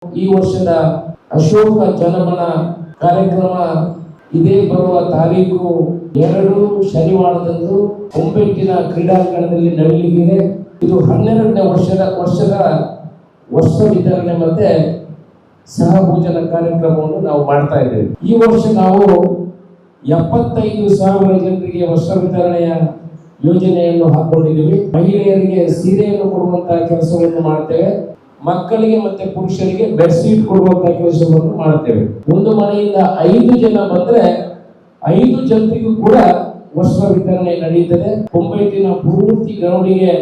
ಈ ವರ್ಷದ ಅಶೋಕ ಜನಮನ ಕಾರ್ಯಕ್ರಮ ಇದೇ ಬರುವ ತಾರೀಕು 2 ಶನಿವಾರದಂದು ಹೊಂಬೆಟ್ಟಿನ ಕ್ರೀಡಾಂಗಣದಲ್ಲಿ ನಡೆಯಲಿದೆ. ಇದು 12ನೇ ವರ್ಷ ವಿತರಣೆ ಮತ್ತೆ ಸಹಭೋಜನ ಕಾರ್ಯಕ್ರಮವನ್ನು ನಾವು ಮಾಡ್ತಾ ಇದ್ದೇವೆ. ಈ ವರ್ಷ ನಾವು 75,000 ಜನರಿಗೆ ವರ್ಷ ವಿತರಣೆಯ ಯೋಜನೆಯನ್ನು ಹಾಕೊಂಡಿದ್ದೀವಿ. ಮಹಿಳೆಯರಿಗೆ ಸೀರೆಯನ್ನು ಕೊಡುವಂತಹ ಕೆಲಸವನ್ನು ಮಾಡ್ತೇವೆ. ಮಕ್ಕಳಿಗೆ ಮತ್ತೆ ಪುರುಷರಿಗೆ ಬೆಡ್ಶೀಟ್ ಕೊಡುವಂತಹ ಕೆಲಸವನ್ನು ಮಾಡ್ತೇವೆ. ಒಂದು ಮನೆಯಿಂದ 5 ಜನ ಬಂದ್ರೆ 5 ಜನರಿಗೂ ಕೂಡ ವಸ್ತ್ರ ವಿತರಣೆ ನಡೆಯುತ್ತದೆ. ಹೊಂಬೆಟ್ಟಿನ ಪೂರ್ತಿ ಗ್ರೌಂಡಿಗೆ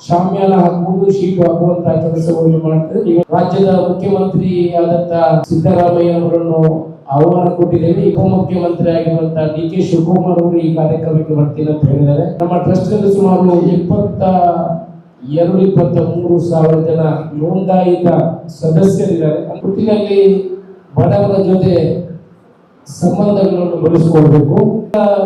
ಶಾಮ್ಯಾನ ಹಾಕುವುದು, ಶೀಟ್ ಹಾಕುವಂತಹ ಕೆಲಸವನ್ನು ಮಾಡ್ತೇವೆ. ರಾಜ್ಯದ ಮುಖ್ಯಮಂತ್ರಿ ಆದಂತ ಸಿದ್ದರಾಮಯ್ಯ ಅವರನ್ನು ಆಹ್ವಾನ ಕೊಟ್ಟಿದ್ದೇವೆ. ಉಪಮುಖ್ಯಮಂತ್ರಿ ಆಗಿರುವಂತಹ ಡಿ ಕೆ ಶಿವಕುಮಾರ್ ಅವರು ಈ ಕಾರ್ಯಕ್ರಮಕ್ಕೆ ಬರ್ತೀನಿ ಅಂತ ಹೇಳಿದ್ದಾರೆ. ನಮ್ಮ ಟ್ರಸ್ಟ್ ನಲ್ಲಿ ಸುಮಾರು 23 ಸಾವಿರ ಜನ ನೋಂದಾಯಿತ ಸದಸ್ಯರಿದ್ದಾರೆ. ಒಟ್ಟಿನಲ್ಲಿ ಬಡವರ ಜೊತೆ ಸಂಬಂಧಗಳನ್ನು ಬೆಳೆಸಿಕೊಳ್ಬೇಕು.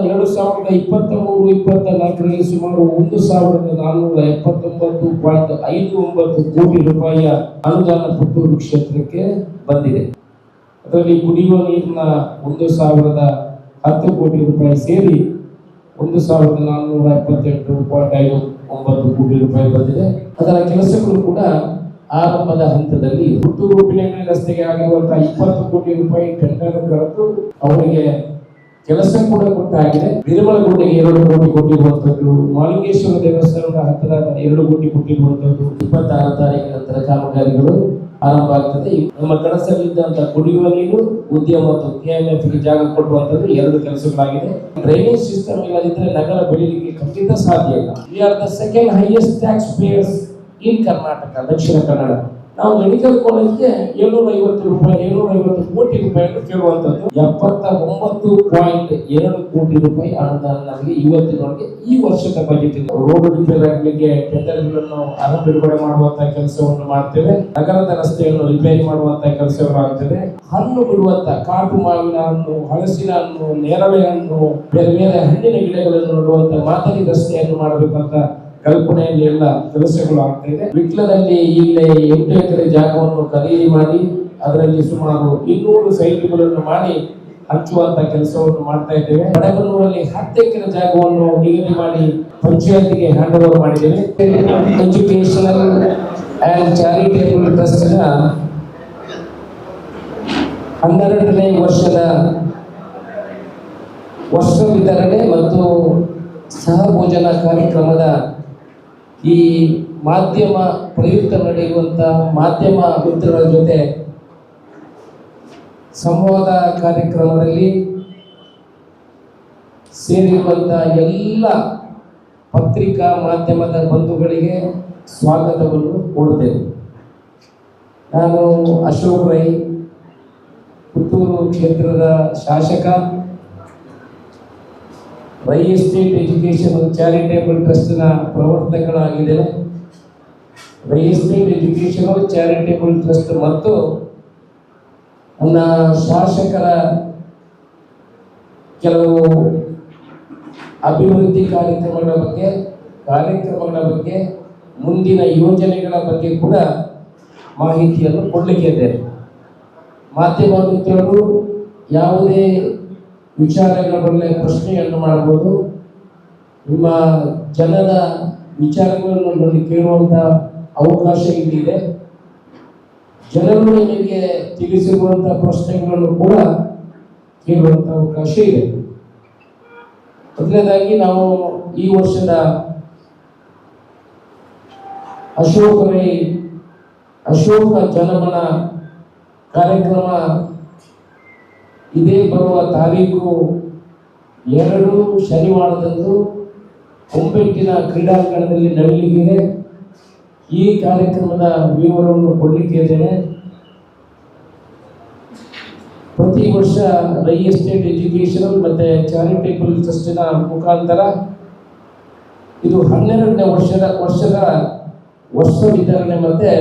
2023-24ರಲ್ಲಿ ಸುಮಾರು 1,479.59 ಕೋಟಿ ರೂಪಾಯಿಯ ಅನುದಾನ ಪುತ್ತೂರು ಕ್ಷೇತ್ರಕ್ಕೆ ಬಂದಿದೆ. ಅದರಲ್ಲಿ ಕುಡಿಯುವ ನೀರಿನ 1,010 ಕೋಟಿ ರೂಪಾಯಿ ಸೇರಿ 1,478.59 ಕೋಟಿ ರೂಪಾಯಿ ಬಂದಿದೆ. ಅದರ ಕೆಲಸಗಳು ಕೂಡ ಆರಂಭದ ಹಂತದಲ್ಲಿ. ಪುತ್ತೂರು ಪಿಣಂಗಿ ರಸ್ತೆಗೆ ಆಗಿರುವಂತಹ 20 ಕೋಟಿ ರೂಪಾಯಿ ಟೆಂಡರ್ ಕರೆದು ಅವರಿಗೆ ಕೆಲಸ ಕೂಡ ಕೊಟ್ಟಾಗಿದೆ. ನಿರ್ಮಲಗುಂಡಿಗೆ 2 ಕೋಟಿ ಕೊಟ್ಟಿರುವಂತದ್ದು, ಮಾಲಿಂಗೇಶ್ವರ ದೇವಸ್ಥಾನದ ಹತ್ತಿರ 2 ಕೋಟಿ ಕೊಟ್ಟಿರುವಂತದ್ದು. 26 ತಾರೀಕಿನ ನಂತರ ಕಾಮಗಾರಿಗಳು ಆರಂಭ ಆಗ್ತದೆ. ನಮ್ಮ ಕನಸಲ್ಲಿದ್ದಂತ ಕುಡಿಯುವ ನೀರು, ಉದ್ಯಮ ಮತ್ತು KMF ಗೆ ಜಾಗ ಕೊಡುವಂತದ್ದು 2 ಕೆಲಸಗಳಾಗಿದೆ. ಡ್ರೈನೇಜ್ ಸಿಸ್ಟಮ್ ಇಲ್ಲದಿದ್ದರೆ ನಗರ ಬೆಳೀಲಿಕ್ಕೆ ಖಂಡಿತ ಸಾಧ್ಯ ಇಲ್ಲ. We are the second highest tax payers in Karnataka, Dakshina Kannada. ನಾವು ಮೆಡಿಕಲ್ ಕಾಲೇಜ್ಗೆ 750 ಕೋಟಿ ರೂಪಾಯಿಯನ್ನು ಕೇಳುವಂತದ್ದು. 79.2 ಕೋಟಿ ರೂಪಾಯಿ ಅನುದಾನ ನಮಗೆ ಇವತ್ತಿನವರೆಗೆ ಈ ವರ್ಷದ ಬಜೆಟ್ ಇದೆ. ರೋಡ್ ರಿಪೇರ್ ಆಗಲಿಕ್ಕೆ ಟೆಂಡರ್ಗಳನ್ನು ಹಣ ಬಿಡುಗಡೆ ಮಾಡುವಂತಹ ಕೆಲಸವನ್ನು ಮಾಡ್ತೇವೆ. ನಗರದ ರಸ್ತೆಯನ್ನು ರಿಪೇರಿ ಮಾಡುವಂತಹ ಕೆಲಸಗಳಾಗ್ತದೆ. ಹಣ್ಣು ಬಿಡುವಂತ ಕಾಟು ಮಾವಿನ ಹಣ್ಣು, ಹಲಸಿನ ಹಣ್ಣು, ನೇರಳೆ ಹಣ್ಣು, ಬೇರೆ ಬೇರೆ ಹಣ್ಣಿನ ಗಿಡಗಳನ್ನು ನೋಡುವಂತ ಮಾದರಿ ರಸ್ತೆಯನ್ನು ಮಾಡಬೇಕಂತ ಕಲ್ಪನೆಯಲ್ಲಿ ಎಲ್ಲ ಕೆಲಸಗಳು ಆಗ್ತಾ ಇದೆ. ವಿಟ್ಲದಲ್ಲಿ ಈಗಲೇ 8 ಎಕರೆ ಜಾಗವನ್ನು ಖರೀದಿ ಮಾಡಿ ಅದರಲ್ಲಿ ಸುಮಾರು 200 ಸೈಟ್ಗಳನ್ನು ಮಾಡಿ ಹಂಚುವಂತ ಕೆಲಸವನ್ನು ಮಾಡ್ತಾ ಇದ್ದೇವೆ. ಬಡಗನೂರಲ್ಲಿ 10 ಎಕರೆ ಜಾಗವನ್ನು ನಿಗದಿ ಮಾಡಿ ಪಂಚಾಯತಿಗೆ ಹ್ಯಾಂಡ್ ಓವರ್ ಮಾಡಿದ್ದೇವೆ. ಎಜುಕೇಶನಲ್ ಅಂಡ್ ಚಾರಿಟೇಬಲ್ ಟ್ರಸ್ಟ್ ನ 12ನೇ ವರ್ಷದ ವರ್ಷ ವಿತರಣೆ ಮತ್ತು ಸಹಭೋಜನ ಕಾರ್ಯಕ್ರಮದ ಈ ಮಾಧ್ಯಮ ಪ್ರಯುಕ್ತ ನಡೆಯುವಂತಹ ಮಾಧ್ಯಮ ಮಿತ್ರರ ಜೊತೆ ಸಂವಾದ ಕಾರ್ಯಕ್ರಮದಲ್ಲಿ ಸೇರಿರುವಂತಹ ಎಲ್ಲ ಪತ್ರಿಕಾ ಮಾಧ್ಯಮದ ಬಂಧುಗಳಿಗೆ ಸ್ವಾಗತವನ್ನು ಕೊಡುತ್ತೇನೆ. ನಾನು ಅಶೋಕ್ ರೈ, ಪುತ್ತೂರು ಕ್ಷೇತ್ರದ ಶಾಸಕ, Rai estate education charitable trust ನ ಪ್ರವರ್ತಕನಾಗಿದ್ದೇನೆ. Rai estate education charitable trust ಮತ್ತು ನನ್ನ ಶಾಸಕರ ಕೆಲವು ಅಭಿವೃದ್ಧಿ ಕಾರ್ಯಕ್ರಮಗಳ ಬಗ್ಗೆ ಮುಂದಿನ ಯೋಜನೆಗಳ ಬಗ್ಗೆ ಕೂಡ ಮಾಹಿತಿಯನ್ನು ಕೊಡಲಿಕ್ಕೆ ಮಾಧ್ಯಮ ಮಿತ್ರರು ಯಾವುದೇ ವಿಚಾರಗಳ ಬಗ್ಗೆ ಪ್ರಶ್ನೆಯನ್ನು ಮಾಡಬಹುದು. ನಿಮ್ಮ ಜನರ ವಿಚಾರಗಳನ್ನು ನನಗೆ ಕೇಳುವಂತ ಅವಕಾಶ ಇಲ್ಲಿದೆ. ಜನರು ನಿಮಗೆ ತಿಳಿಸಿರುವಂತಹ ಪ್ರಶ್ನೆಗಳನ್ನು ಕೂಡ ಕೇಳುವಂತ ಅವಕಾಶ ಇದೆ. ಮೊದಲನೇದಾಗಿ ನಾವು ಈ ವರ್ಷದ ಅಶೋಕ ಜನಮನ ಕಾರ್ಯಕ್ರಮ ಇದೇ ಬರುವ ತಾರೀಕು 2 ಶನಿವಾರದಂದು ಹೊಂಬೆಟ್ಟಿನ ಕ್ರೀಡಾಂಗಣದಲ್ಲಿ ನಡೆಯಲಿದೆ. ಈ ಕಾರ್ಯಕ್ರಮದ ವಿವರವನ್ನು ಕೊಡಲಿಕ್ಕೆ ಇದ್ದೇನೆ. ಪ್ರತಿ ವರ್ಷ ರೈ ಎಸ್ಟೇಟ್ ಎಜುಕೇಶನಲ್ ಮತ್ತೆ ಚಾರಿಟೇಬಲ್ ಟ್ರಸ್ಟಿನ ಮುಖಾಂತರ ಇದು 12ನೇ ವರ್ಷ ವಿತರಣೆ ಮತ್ತೆ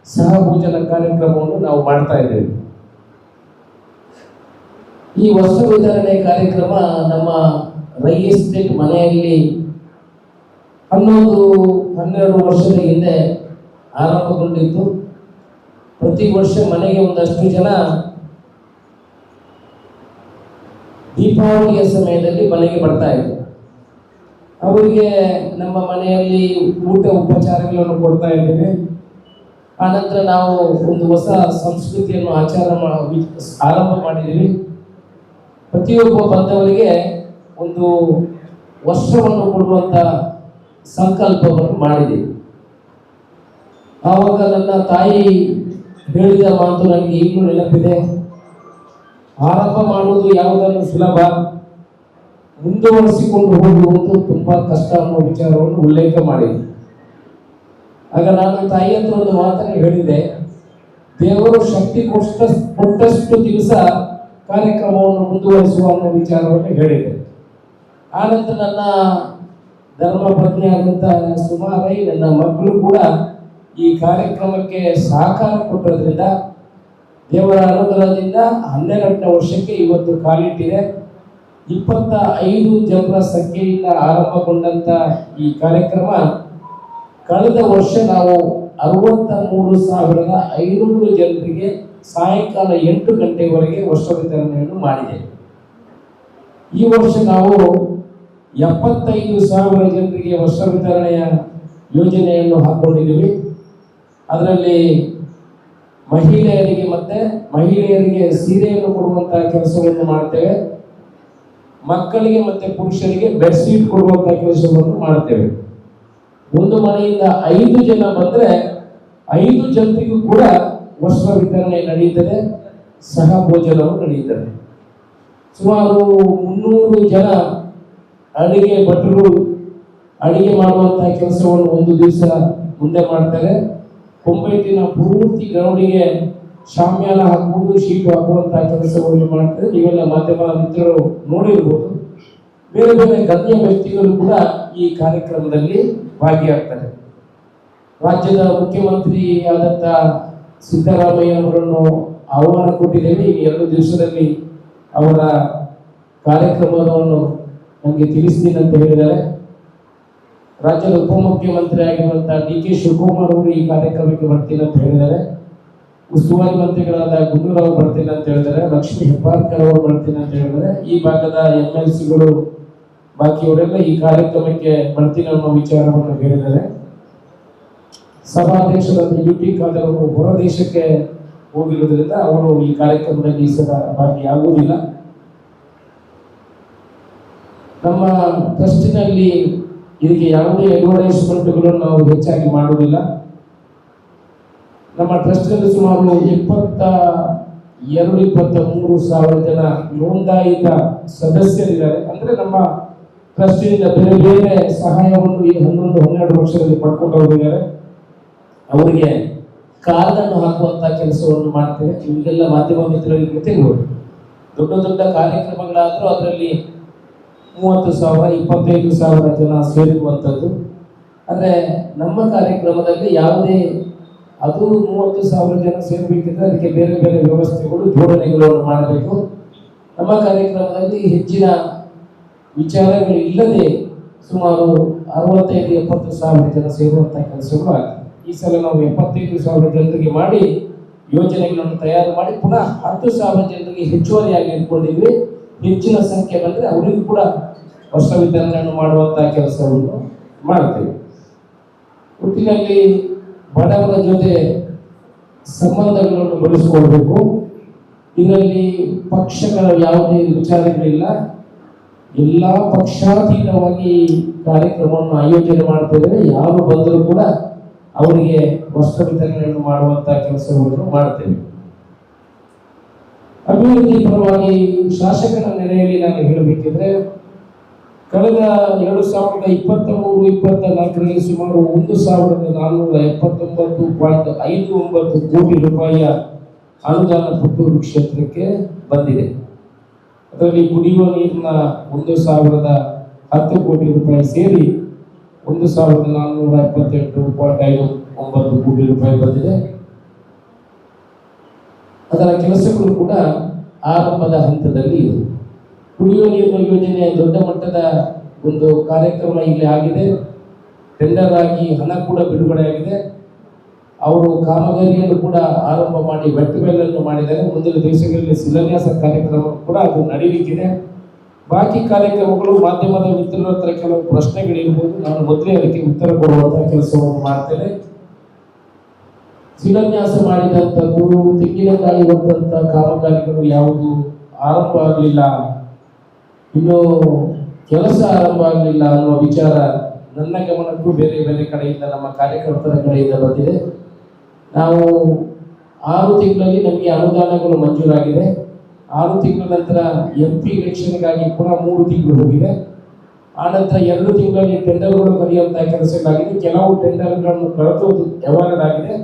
ಸಹಭೋಜನ ಕಾರ್ಯಕ್ರಮವನ್ನು ನಾವು ಮಾಡ್ತಾ ಇದ್ದೇವೆ. ಈ ವರ್ಷ ವಿತರಣೆ ಕಾರ್ಯಕ್ರಮ ನಮ್ಮ ರೈ ಎಸ್ಟೇಟ್ ಮನೆಯಲ್ಲಿ 12 ವರ್ಷದ ಹಿಂದೆ ಆರಂಭಗೊಂಡಿತ್ತು. ಪ್ರತಿ ವರ್ಷ ಮನೆಗೆ ಒಂದಷ್ಟು ಜನ ದೀಪಾವಳಿಯ ಸಮಯದಲ್ಲಿ ಮನೆಗೆ ಬರ್ತಾ ಇದ್ರು. ಅವರಿಗೆ ನಮ್ಮ ಮನೆಯಲ್ಲಿ ಊಟ ಉಪಚಾರಗಳನ್ನು ಕೊಡ್ತಾ ಇದ್ದೇವೆ. ಆನಂತರ ನಾವು ಒಂದು ಹೊಸ ಸಂಸ್ಕೃತಿಯನ್ನು ಆರಂಭ ಮಾಡಿದ್ದೀವಿ. ಪ್ರತಿಯೊಬ್ಬ ಬಂದವರಿಗೆ ಒಂದು ವಸ್ತ್ರವನ್ನು ಕೊಡುವಂತ ಸಂಕಲ್ಪವನ್ನು ಮಾಡಿದ್ದೀವಿ. ಆವಾಗ ನನ್ನ ತಾಯಿ ಹೇಳಿದ ಮಾತು ನನಗೆ ಈಗಲೂ ನೆನಪಿದೆ. ಆರಂಭ ಮಾಡುವುದು ಯಾವುದನ್ನು ಸುಲಭ, ಮುಂದುವರಿಸಿಕೊಂಡು ಹೋಗುವುದು ತುಂಬಾ ಕಷ್ಟ ಅನ್ನೋ ವಿಚಾರವನ್ನು ಉಲ್ಲೇಖ ಮಾಡಿದೆ. ಆಗ ನಾನು ತಾಯಿ ಹತ್ರ ಒಂದು ಮಾತನ್ನು ಹೇಳಿದೆ, ದೇವರು ಶಕ್ತಿ ಕೊಟ್ಟಷ್ಟು ದಿವಸ ಕಾರ್ಯಕ್ರಮವನ್ನು ಮುಂದುವರಿಸುವ ಅನ್ನೋ ವಿಚಾರವನ್ನು ಹೇಳಿದೆ. ಆನಂತರ ನನ್ನ ಧರ್ಮ ಪತ್ನಿ ಆದಂತಹ ಸುಮಾರೈ ನನ್ನ ಮಕ್ಕಳು ಕೂಡ ಈ ಕಾರ್ಯಕ್ರಮಕ್ಕೆ ಸಹಕಾರ ಕೊಟ್ಟದ್ರಿಂದ ದೇವರ ಅನುಗ್ರಹದಿಂದ 12ನೇ ವರ್ಷಕ್ಕೆ ಇವತ್ತು ಕಾಲಿಟ್ಟಿದೆ. 25 ಜನರ ಸಂಖ್ಯೆಯಿಂದ ಆರಂಭಗೊಂಡಂತ ಈ ಕಾರ್ಯಕ್ರಮ ಕಳೆದ ವರ್ಷ ನಾವು 63,500 ಜನರಿಗೆ ಸಾಯಂಕಾಲ 8 ಗಂಟೆವರೆಗೆ ವಸ್ತ್ರ ವಿತರಣೆಯನ್ನು ಮಾಡಿದ್ದೇವೆ. ಈ ವರ್ಷ ನಾವು 75,000 ಜನರಿಗೆ ವಸ್ತ್ರ ವಿತರಣೆಯ ಯೋಜನೆಯನ್ನು ಹಾಕೊಂಡಿದ್ದೀವಿ. ಅದರಲ್ಲಿ ಮಹಿಳೆಯರಿಗೆ ಸೀರೆಯನ್ನು ಕೊಡುವಂತಹ ಕೆಲಸವನ್ನು ಮಾಡ್ತೇವೆ. ಮಕ್ಕಳಿಗೆ ಮತ್ತೆ ಪುರುಷರಿಗೆ ಬೆಡ್ಶೀಟ್ ಕೊಡುವಂತಹ ಕೆಲಸವನ್ನು ಮಾಡ್ತೇವೆ. ಒಂದು ಮನೆಯಿಂದ 5 ಜನ ಬಂದ್ರೆ 5 ಜನರಿಗೂ ಕೂಡ ವಸ್ತ್ರ ವಿತರಣೆ ನಡೆಯುತ್ತದೆ, ಸಹ ಭೋಜನವು ನಡೆಯುತ್ತದೆ. ಸುಮಾರು 300 ಜನ ಅಡಿಗೆ ಭಟ್ರು ಅಡಿಗೆ ಮಾಡುವಂತಹ ಕೆಲಸವನ್ನು ಒಂದು ದಿವಸ ಮುಂದೆ ಮಾಡ್ತಾರೆ. ಕೊಂಬೆಟ್ಟಿನ ಪೂರ್ತಿ ಗ್ರೌಂಡಿಗೆ ಶಾಮ್ಯಾನ ಹಾಕುವುದು, ಶೀಟ್ ಹಾಕುವಂತಹ ಕೆಲಸವನ್ನು ಮಾಡ್ತಾರೆ. ನೀವೆಲ್ಲ ಮಾಧ್ಯಮ ಮಿತ್ರರು ನೋಡಿರ್ಬೋದು. ಬೇರೆ ಬೇರೆ ಗಣ್ಯ ವ್ಯಕ್ತಿಗಳು ಕೂಡ ಈ ಕಾರ್ಯಕ್ರಮದಲ್ಲಿ ಭಾಗಿಯಾಗ್ತಾರೆ. ರಾಜ್ಯದ ಮುಖ್ಯಮಂತ್ರಿ ಆದಂತ ಸಿದ್ದರಾಮಯ್ಯ ಅವರನ್ನು ಆಹ್ವಾನ ಕೊಟ್ಟಿದ್ದೇವೆ. ಈ 2 ದಿವಸದಲ್ಲಿ ಅವರ ಕಾರ್ಯಕ್ರಮವನ್ನು ನಮಗೆ ತಿಳಿಸ್ತೀನಿ ಅಂತ ಹೇಳಿದ್ದಾರೆ. ರಾಜ್ಯದ ಉಪಮುಖ್ಯಮಂತ್ರಿ ಆಗಿರುವಂತಹ ಡಿ.ಕೆ. ಶಿವಕುಮಾರ್ ಅವರು ಈ ಕಾರ್ಯಕ್ರಮಕ್ಕೆ ಬರ್ತೀನಿ ಅಂತ ಹೇಳಿದ್ದಾರೆ. ಉಸ್ತುವಾರಿ ಮಂತ್ರಿಗಳಾದ ಗುಂಡೂರಾವ್ ಬರ್ತೀನಿ ಅಂತ ಹೇಳಿದ್ದಾರೆ. ಲಕ್ಷ್ಮೀ ಹೆಬ್ಬಾಳ್ಕರ್ ಅವರು ಬರ್ತೀನಿ ಅಂತ ಹೇಳಿದ್ದಾರೆ. ಈ ಭಾಗದ MLCಗಳು ಬಾಕಿಯವರೆಲ್ಲ ಈ ಕಾರ್ಯಕ್ರಮಕ್ಕೆ ಬರ್ತೀನಿ ಅನ್ನೋ ವಿಚಾರವನ್ನು ಹೇಳಿದ್ದಾರೆ. ಸಭಾಧ್ಯಕ್ಷರಾದ ಯುಟಿ ಖಾದರ್ ಅವರು ಹೊರ ದೇಶಕ್ಕೆ ಹೋಗಿರುವುದರಿಂದ ಅವರು ಈ ಕಾರ್ಯಕ್ರಮದಲ್ಲಿ ಈ ಸಲ ಭಾಗಿಯಾಗುವುದಿಲ್ಲ. ನಮ್ಮ ಟ್ರಸ್ಟಿನಲ್ಲಿ ಇದಕ್ಕೆ ಯಾವುದೇ ಅಡ್ವರ್ಟೈಸ್ಮೆಂಟ್ಗಳನ್ನು ನಾವು ಹೆಚ್ಚಾಗಿ ಮಾಡುವುದಿಲ್ಲ. ನಮ್ಮ ಟ್ರಸ್ಟ್ನಲ್ಲಿ ಸುಮಾರು 22-23 ಸಾವಿರ ಜನ ನೋಂದಾಯಿತ ಸದಸ್ಯರಿದ್ದಾರೆ. ಅಂದ್ರೆ ನಮ್ಮ ಟ್ರಸ್ಟಿನಿಂದ ಬೇರೆ ಬೇರೆ ಸಹಾಯವನ್ನು ಈ 11-12 ವರ್ಷದಲ್ಲಿ ಪಡ್ಕೊಂಡು ಹೋಗಿದ್ದಾರೆ. ಅವರಿಗೆ ಕಾರ್ಡ್ ಅನ್ನು ಹಾಕುವಂತಹ ಕೆಲಸವನ್ನು ಮಾಡ್ತೇವೆ. ಇವೆಲ್ಲ ಮಾಧ್ಯಮ ಮಿತ್ರರಿಗೆ ಗೊತ್ತಿರ್ಬೋದು. ದೊಡ್ಡ ದೊಡ್ಡ ಕಾರ್ಯಕ್ರಮಗಳಾದರೂ ಅದರಲ್ಲಿ 30,000 25,000 ಜನ ಸೇರುವಂಥದ್ದು. ಆದರೆ ನಮ್ಮ ಕಾರ್ಯಕ್ರಮದಲ್ಲಿ ಯಾವುದೇ ಅದು 30,000 ಜನ ಸೇರಬೇಕಿದ್ರೆ ಅದಕ್ಕೆ ಬೇರೆ ಬೇರೆ ವ್ಯವಸ್ಥೆಗಳು ಜೋಡಣೆಗಳನ್ನು ಮಾಡಬೇಕು. ನಮ್ಮ ಕಾರ್ಯಕ್ರಮದಲ್ಲಿ ಹೆಚ್ಚಿನ ವಿಚಾರಗಳು ಇಲ್ಲದೆ ಸುಮಾರು 65-70,000 ಜನ ಸೇರುವಂತಹ ಕೆಲಸಗಳು ಆಗ್ತದೆ. ಈ ಸಲ ನಾವು 75,000 ಜನರಿಗೆ ಮಾಡಿ ಯೋಜನೆಗಳನ್ನು ತಯಾರು ಮಾಡಿ ಪುನಃ 10,000 ಜನರಿಗೆ ಹೆಚ್ಚುವರಿಯಾಗಿ ಇಟ್ಕೊಂಡಿದ್ವಿ. ಹೆಚ್ಚಿನ ಸಂಖ್ಯೆ ಬಂದರೆ ಅವರಿಗೂ ಕೂಡ ವಸ್ತ್ರ ವಿತರಣೆಯನ್ನು ಮಾಡುವಂತಹ ಕೆಲಸವನ್ನು ಮಾಡ್ತೇವೆ. ಒಟ್ಟಿನಲ್ಲಿ ಬಡವರ ಜೊತೆ ಸಂಬಂಧಗಳನ್ನು ಬೆಳೆಸಿಕೊಳ್ಬೇಕು. ಇದರಲ್ಲಿ ಪಕ್ಷಗಳ ಯಾವುದೇ ವಿಚಾರಗಳಿಲ್ಲ. ಎಲ್ಲ ಪಕ್ಷಾತೀತವಾಗಿ ಕಾರ್ಯಕ್ರಮವನ್ನು ಆಯೋಜನೆ ಮಾಡ್ತಿದ್ದೇವೆ. ಯಾರು ಬಂದರೂ ಕೂಡ ಅವರಿಗೆ ವಸ್ತ್ರ ವಿತರಣೆಯನ್ನು ಮಾಡುವಂತಹ ಕೆಲಸವನ್ನು ಮಾಡ್ತೇವೆ. ಅಭಿವೃದ್ಧಿ ಪರವಾಗಿ ಶಾಸಕರ ನೆಲೆಯಲ್ಲಿ ನಾನು ಹೇಳಬೇಕಿದ್ರೆ ಕಳೆದ 2023-24ರಲ್ಲಿ ಸುಮಾರು 1,479.59 ಕೋಟಿ ರೂಪಾಯಿಯ ಅನುದಾನ ಪುತ್ತೂರು ಕ್ಷೇತ್ರಕ್ಕೆ ಬಂದಿದೆ. ಅದರಲ್ಲಿ ಕುಡಿಯುವ ನೀರಿನ 1,010 ಕೋಟಿ ರೂಪಾಯಿ ಸೇರಿ 1,478.59 ಕೋಟಿ ರೂಪಾಯಿ ಬಂದಿದೆ. ಅದರ ಕೆಲಸಗಳು ಕೂಡ ಆರಂಭದ ಹಂತದಲ್ಲಿ ಇದೆ. ಕುಡಿಯುವ ನೀರಿನ ಯೋಜನೆ ದೊಡ್ಡ ಮಟ್ಟದ ಒಂದು ಕಾರ್ಯಕ್ರಮ ಇಲ್ಲಿ ಆಗಿದೆ. ಟೆಂಡರ್ ಆಗಿ ಹಣ ಕೂಡ ಬಿಡುಗಡೆ ಆಗಿದೆ. ಅವರು ಕಾಮಗಾರಿಯನ್ನು ಕೂಡ ಆರಂಭ ಮಾಡಿ ವೆಟ್ಟುವೆಲ್ಲನ್ನು ಮಾಡಿದ್ದಾರೆ. ಮುಂದಿನ ದಿವಸಗಳಲ್ಲಿ ಶಿಲಾನ್ಯಾಸ ಕಾರ್ಯಕ್ರಮ ಕೂಡ ಅದು ನಡೆಯಲಿಕ್ಕಿದೆ. ಬಾಕಿ ಕಾರ್ಯಕ್ರಮಗಳು ಮಾಧ್ಯಮದ ಮಿತ್ರರ ಹತ್ರ ಕೆಲವು ಪ್ರಶ್ನೆಗಳಿರ್ಬೋದು, ನಾನು ಮೊದಲೇ ಅದಕ್ಕೆ ಉತ್ತರ ಕೊಡುವಂತಹ ಕೆಲಸವನ್ನು ಮಾಡ್ತೇನೆ. ಶಿಲಾನ್ಯಾಸ ಮಾಡಿದಂಥದ್ದು ತೆಂಗಿನಕಾಯಿ ಹೊತ್ತಂತ ಕಾಮಗಾರಿಗಳು ಯಾವುದು ಆರಂಭ ಆಗಲಿಲ್ಲ, ಇನ್ನು ಕೆಲಸ ಆರಂಭ ಆಗಲಿಲ್ಲ ಅನ್ನುವ ವಿಚಾರ ನನ್ನ ಗಮನಕ್ಕೂ ಬೇರೆ ಬೇರೆ ಕಡೆಯಿಂದ, ನಮ್ಮ ಕಾರ್ಯಕರ್ತರ ಕಡೆಯಿಂದ ಬಂದಿದೆ. ನಾವು 6 ತಿಂಗಳಲ್ಲಿ ನಮಗೆ ಅನುದಾನಗಳು ಮಂಜೂರಾಗಿದೆ. 6 ತಿಂಗಳ ನಂತರ MP ಎಲೆಕ್ಷನ್ಗಾಗಿ ಕೂಡ 3 ತಿಂಗಳು ಹೋಗಿದೆ. ಆನಂತರ 2 ತಿಂಗಳಲ್ಲಿ ಟೆಂಡರ್ಗಳು ಕರೆಯುವಂತಹ ಕೆಲಸಗಳಾಗಿದೆ. ಕೆಲವು ಟೆಂಡರ್ಗಳನ್ನು ಕಳೆದೋದು ಅವಾರ್ಡ್ ಆಗಿದೆ.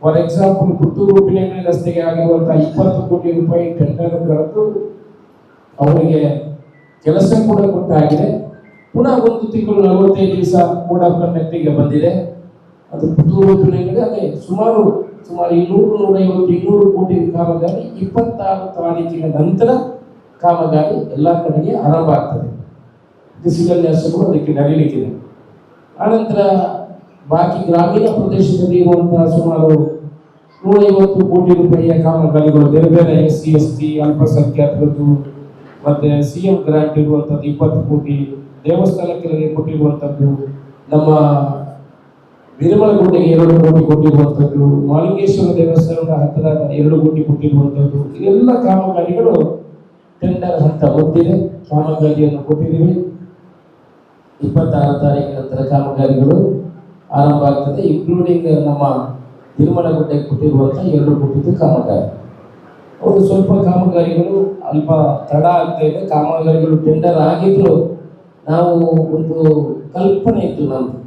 ಫಾರ್ ಎಕ್ಸಾಂಪಲ್, ಪುತ್ತೂರು ಉಪಿನಗರಿ ರಸ್ತೆಗೆ ಆಗಿರುವಂತಹ 20 ಕೋಟಿ ರೂಪಾಯಿ ಟೆಂಡರ್ ಕಳೆದು ಅವರಿಗೆ ಕೆಲಸ ಕೂಡ ಕೊಟ್ಟಾಗಿದೆ. ಪುನಃ 1 ತಿಂಗಳು 45 ದಿವಸ ಕೋಡ್ ಆಫ್ ಕಂಡಕ್ಟಿಗೆ ಬಂದಿದೆ. ಅದು ಪುತ್ತೂರು ಉಪಿನಗರಿ ಅದೇ ಸುಮಾರು 200-250-200 ಕೋಟಿ ಕಾಮಗಾರಿ 26 ತಾರೀಕಿನ ನಂತರ ಕಾಮಗಾರಿ ಎಲ್ಲ ಕಡೆಗೆ ಆರಂಭ ಆಗ್ತದೆ. ಶಿಲಾನ್ಯಾಸಗಳು ಅದಕ್ಕೆ ನಡೆಯಲಿಕ್ಕಿದೆ. ಆನಂತರ ಬಾಕಿ ಗ್ರಾಮೀಣ ಪ್ರದೇಶದಲ್ಲಿ ಇರುವಂತಹ ಸುಮಾರು 150 ಕೋಟಿ ರೂಪಾಯಿಯ ಕಾಮಗಾರಿಗಳು ಬೇರೆ ಬೇರೆ SC ST ಅಲ್ಪಸಂಖ್ಯಾತರದ್ದು ಮತ್ತೆ CM ಗ್ರಾಂಟ್ ಇರುವಂಥದ್ದು 20 ಕೋಟಿ, ದೇವಸ್ಥಾನಕ್ಕೆ ಕೊಟ್ಟಿರುವಂಥದ್ದು, ನಮ್ಮ ವಿರಮಲಗುಂಡೆಗೆ 2 ಕೋಟಿ ಕೊಟ್ಟಿರುವಂಥದ್ದು, ಮಾಲಿಂಗೇಶ್ವರ ದೇವಸ್ಥಾನದ ಹತ್ತಿರ 2 ಕೋಟಿ ಕೊಟ್ಟಿರುವಂಥದ್ದು, ಇದೆಲ್ಲ ಕಾಮಗಾರಿಗಳು ಟೆಂಡರ್ ಹಂತ ಹೊಂದಿದೆ. ಕಾಮಗಾರಿಯನ್ನು ಕೊಟ್ಟಿದ್ದೀವಿ. 26 ತಾರೀಕಿನ ನಂತರ ಕಾಮಗಾರಿಗಳು ಆರಂಭ ಆಗ್ತದೆ, ಇನ್ಕ್ಲೂಡಿಂಗ್ ನಮ್ಮ ತಿರುಮಲಗುಡ್ಡೆಗೆ ಕೊಟ್ಟಿರುವಂಥ 2 ಕೋಟಿದು ಕಾಮಗಾರಿ. ಒಂದು ಸ್ವಲ್ಪ ಕಾಮಗಾರಿಗಳು ಅಲ್ಪ ತಡ ಆಗ್ತಾ ಇದೆ. ಕಾಮಗಾರಿಗಳು ಟೆಂಡರ್ ಆಗಿದ್ರು ನಾವು ಒಂದು ಕಲ್ಪನೆ ಇತ್ತು ನಮ್ದು,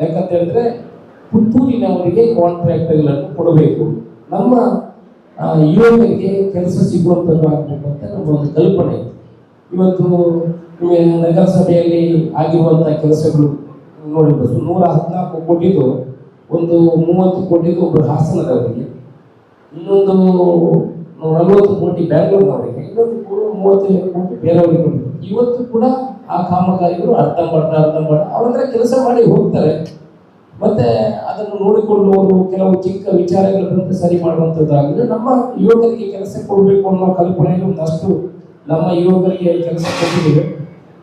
ಯಾಕಂತ ಹೇಳಿದ್ರೆ ಪುತ್ತೂರಿನವರಿಗೆ ಕಾಂಟ್ರಾಕ್ಟ್ಗಳನ್ನು ಕೊಡಬೇಕು, ನಮ್ಮ ಯುವಕರಿಗೆ ಕೆಲಸ ಸಿಗುವಂಥದ್ದು ಆಗಬೇಕು ಅಂತ ನಮ್ಮ ಒಂದು ಕಲ್ಪನೆ ಇತ್ತು. ಇವತ್ತು ನಗರಸಭೆಯಲ್ಲಿ ಆಗಿರುವಂಥ ಕೆಲಸಗಳು ನೋಡಿರ್ಬೋದು. 114 ಕೋಟಿದು ಒಂದು 30 ಕೋಟಿದು ಒಬ್ಬರು ಹಾಸನದವರಿಗೆ, ಇನ್ನೊಂದು 40 ಕೋಟಿ ಬ್ಯಾಂಗ್ಳೂರಿನವರಿಗೆ, ಇನ್ನೊಂದು 35 ಕೋಟಿ ಬೇರೆಯವರಿಗೆ ಕೊಟ್ಟಿದ್ರು. ಇವತ್ತು ಕೂಡ ಆ ಕಾಮಗಾರಿಗಳು ಅರ್ಧಂಬರ್ಧ ಅವರಂದ್ರೆ ಕೆಲಸ ಮಾಡಿ ಹೋಗ್ತಾರೆ. ಮತ್ತೆ ಅದನ್ನು ನೋಡಿಕೊಳ್ಳುವವರು ಕೆಲವು ಚಿಕ್ಕ ವಿಚಾರಗಳು ಬಂದು ಸರಿ ಮಾಡುವಂಥದ್ದಾಗಿದೆ. ನಮ್ಮ ಯುವಕರಿಗೆ ಕೆಲಸ ಕೊಡಬೇಕು ಅನ್ನೋ ಕಲ್ಪನೆಯಲ್ಲಿ ಒಂದಷ್ಟು ನಮ್ಮ ಯುವಕರಿಗೆ ಕೆಲಸ ಕೊಟ್ಟಿದ್ದೇವೆ.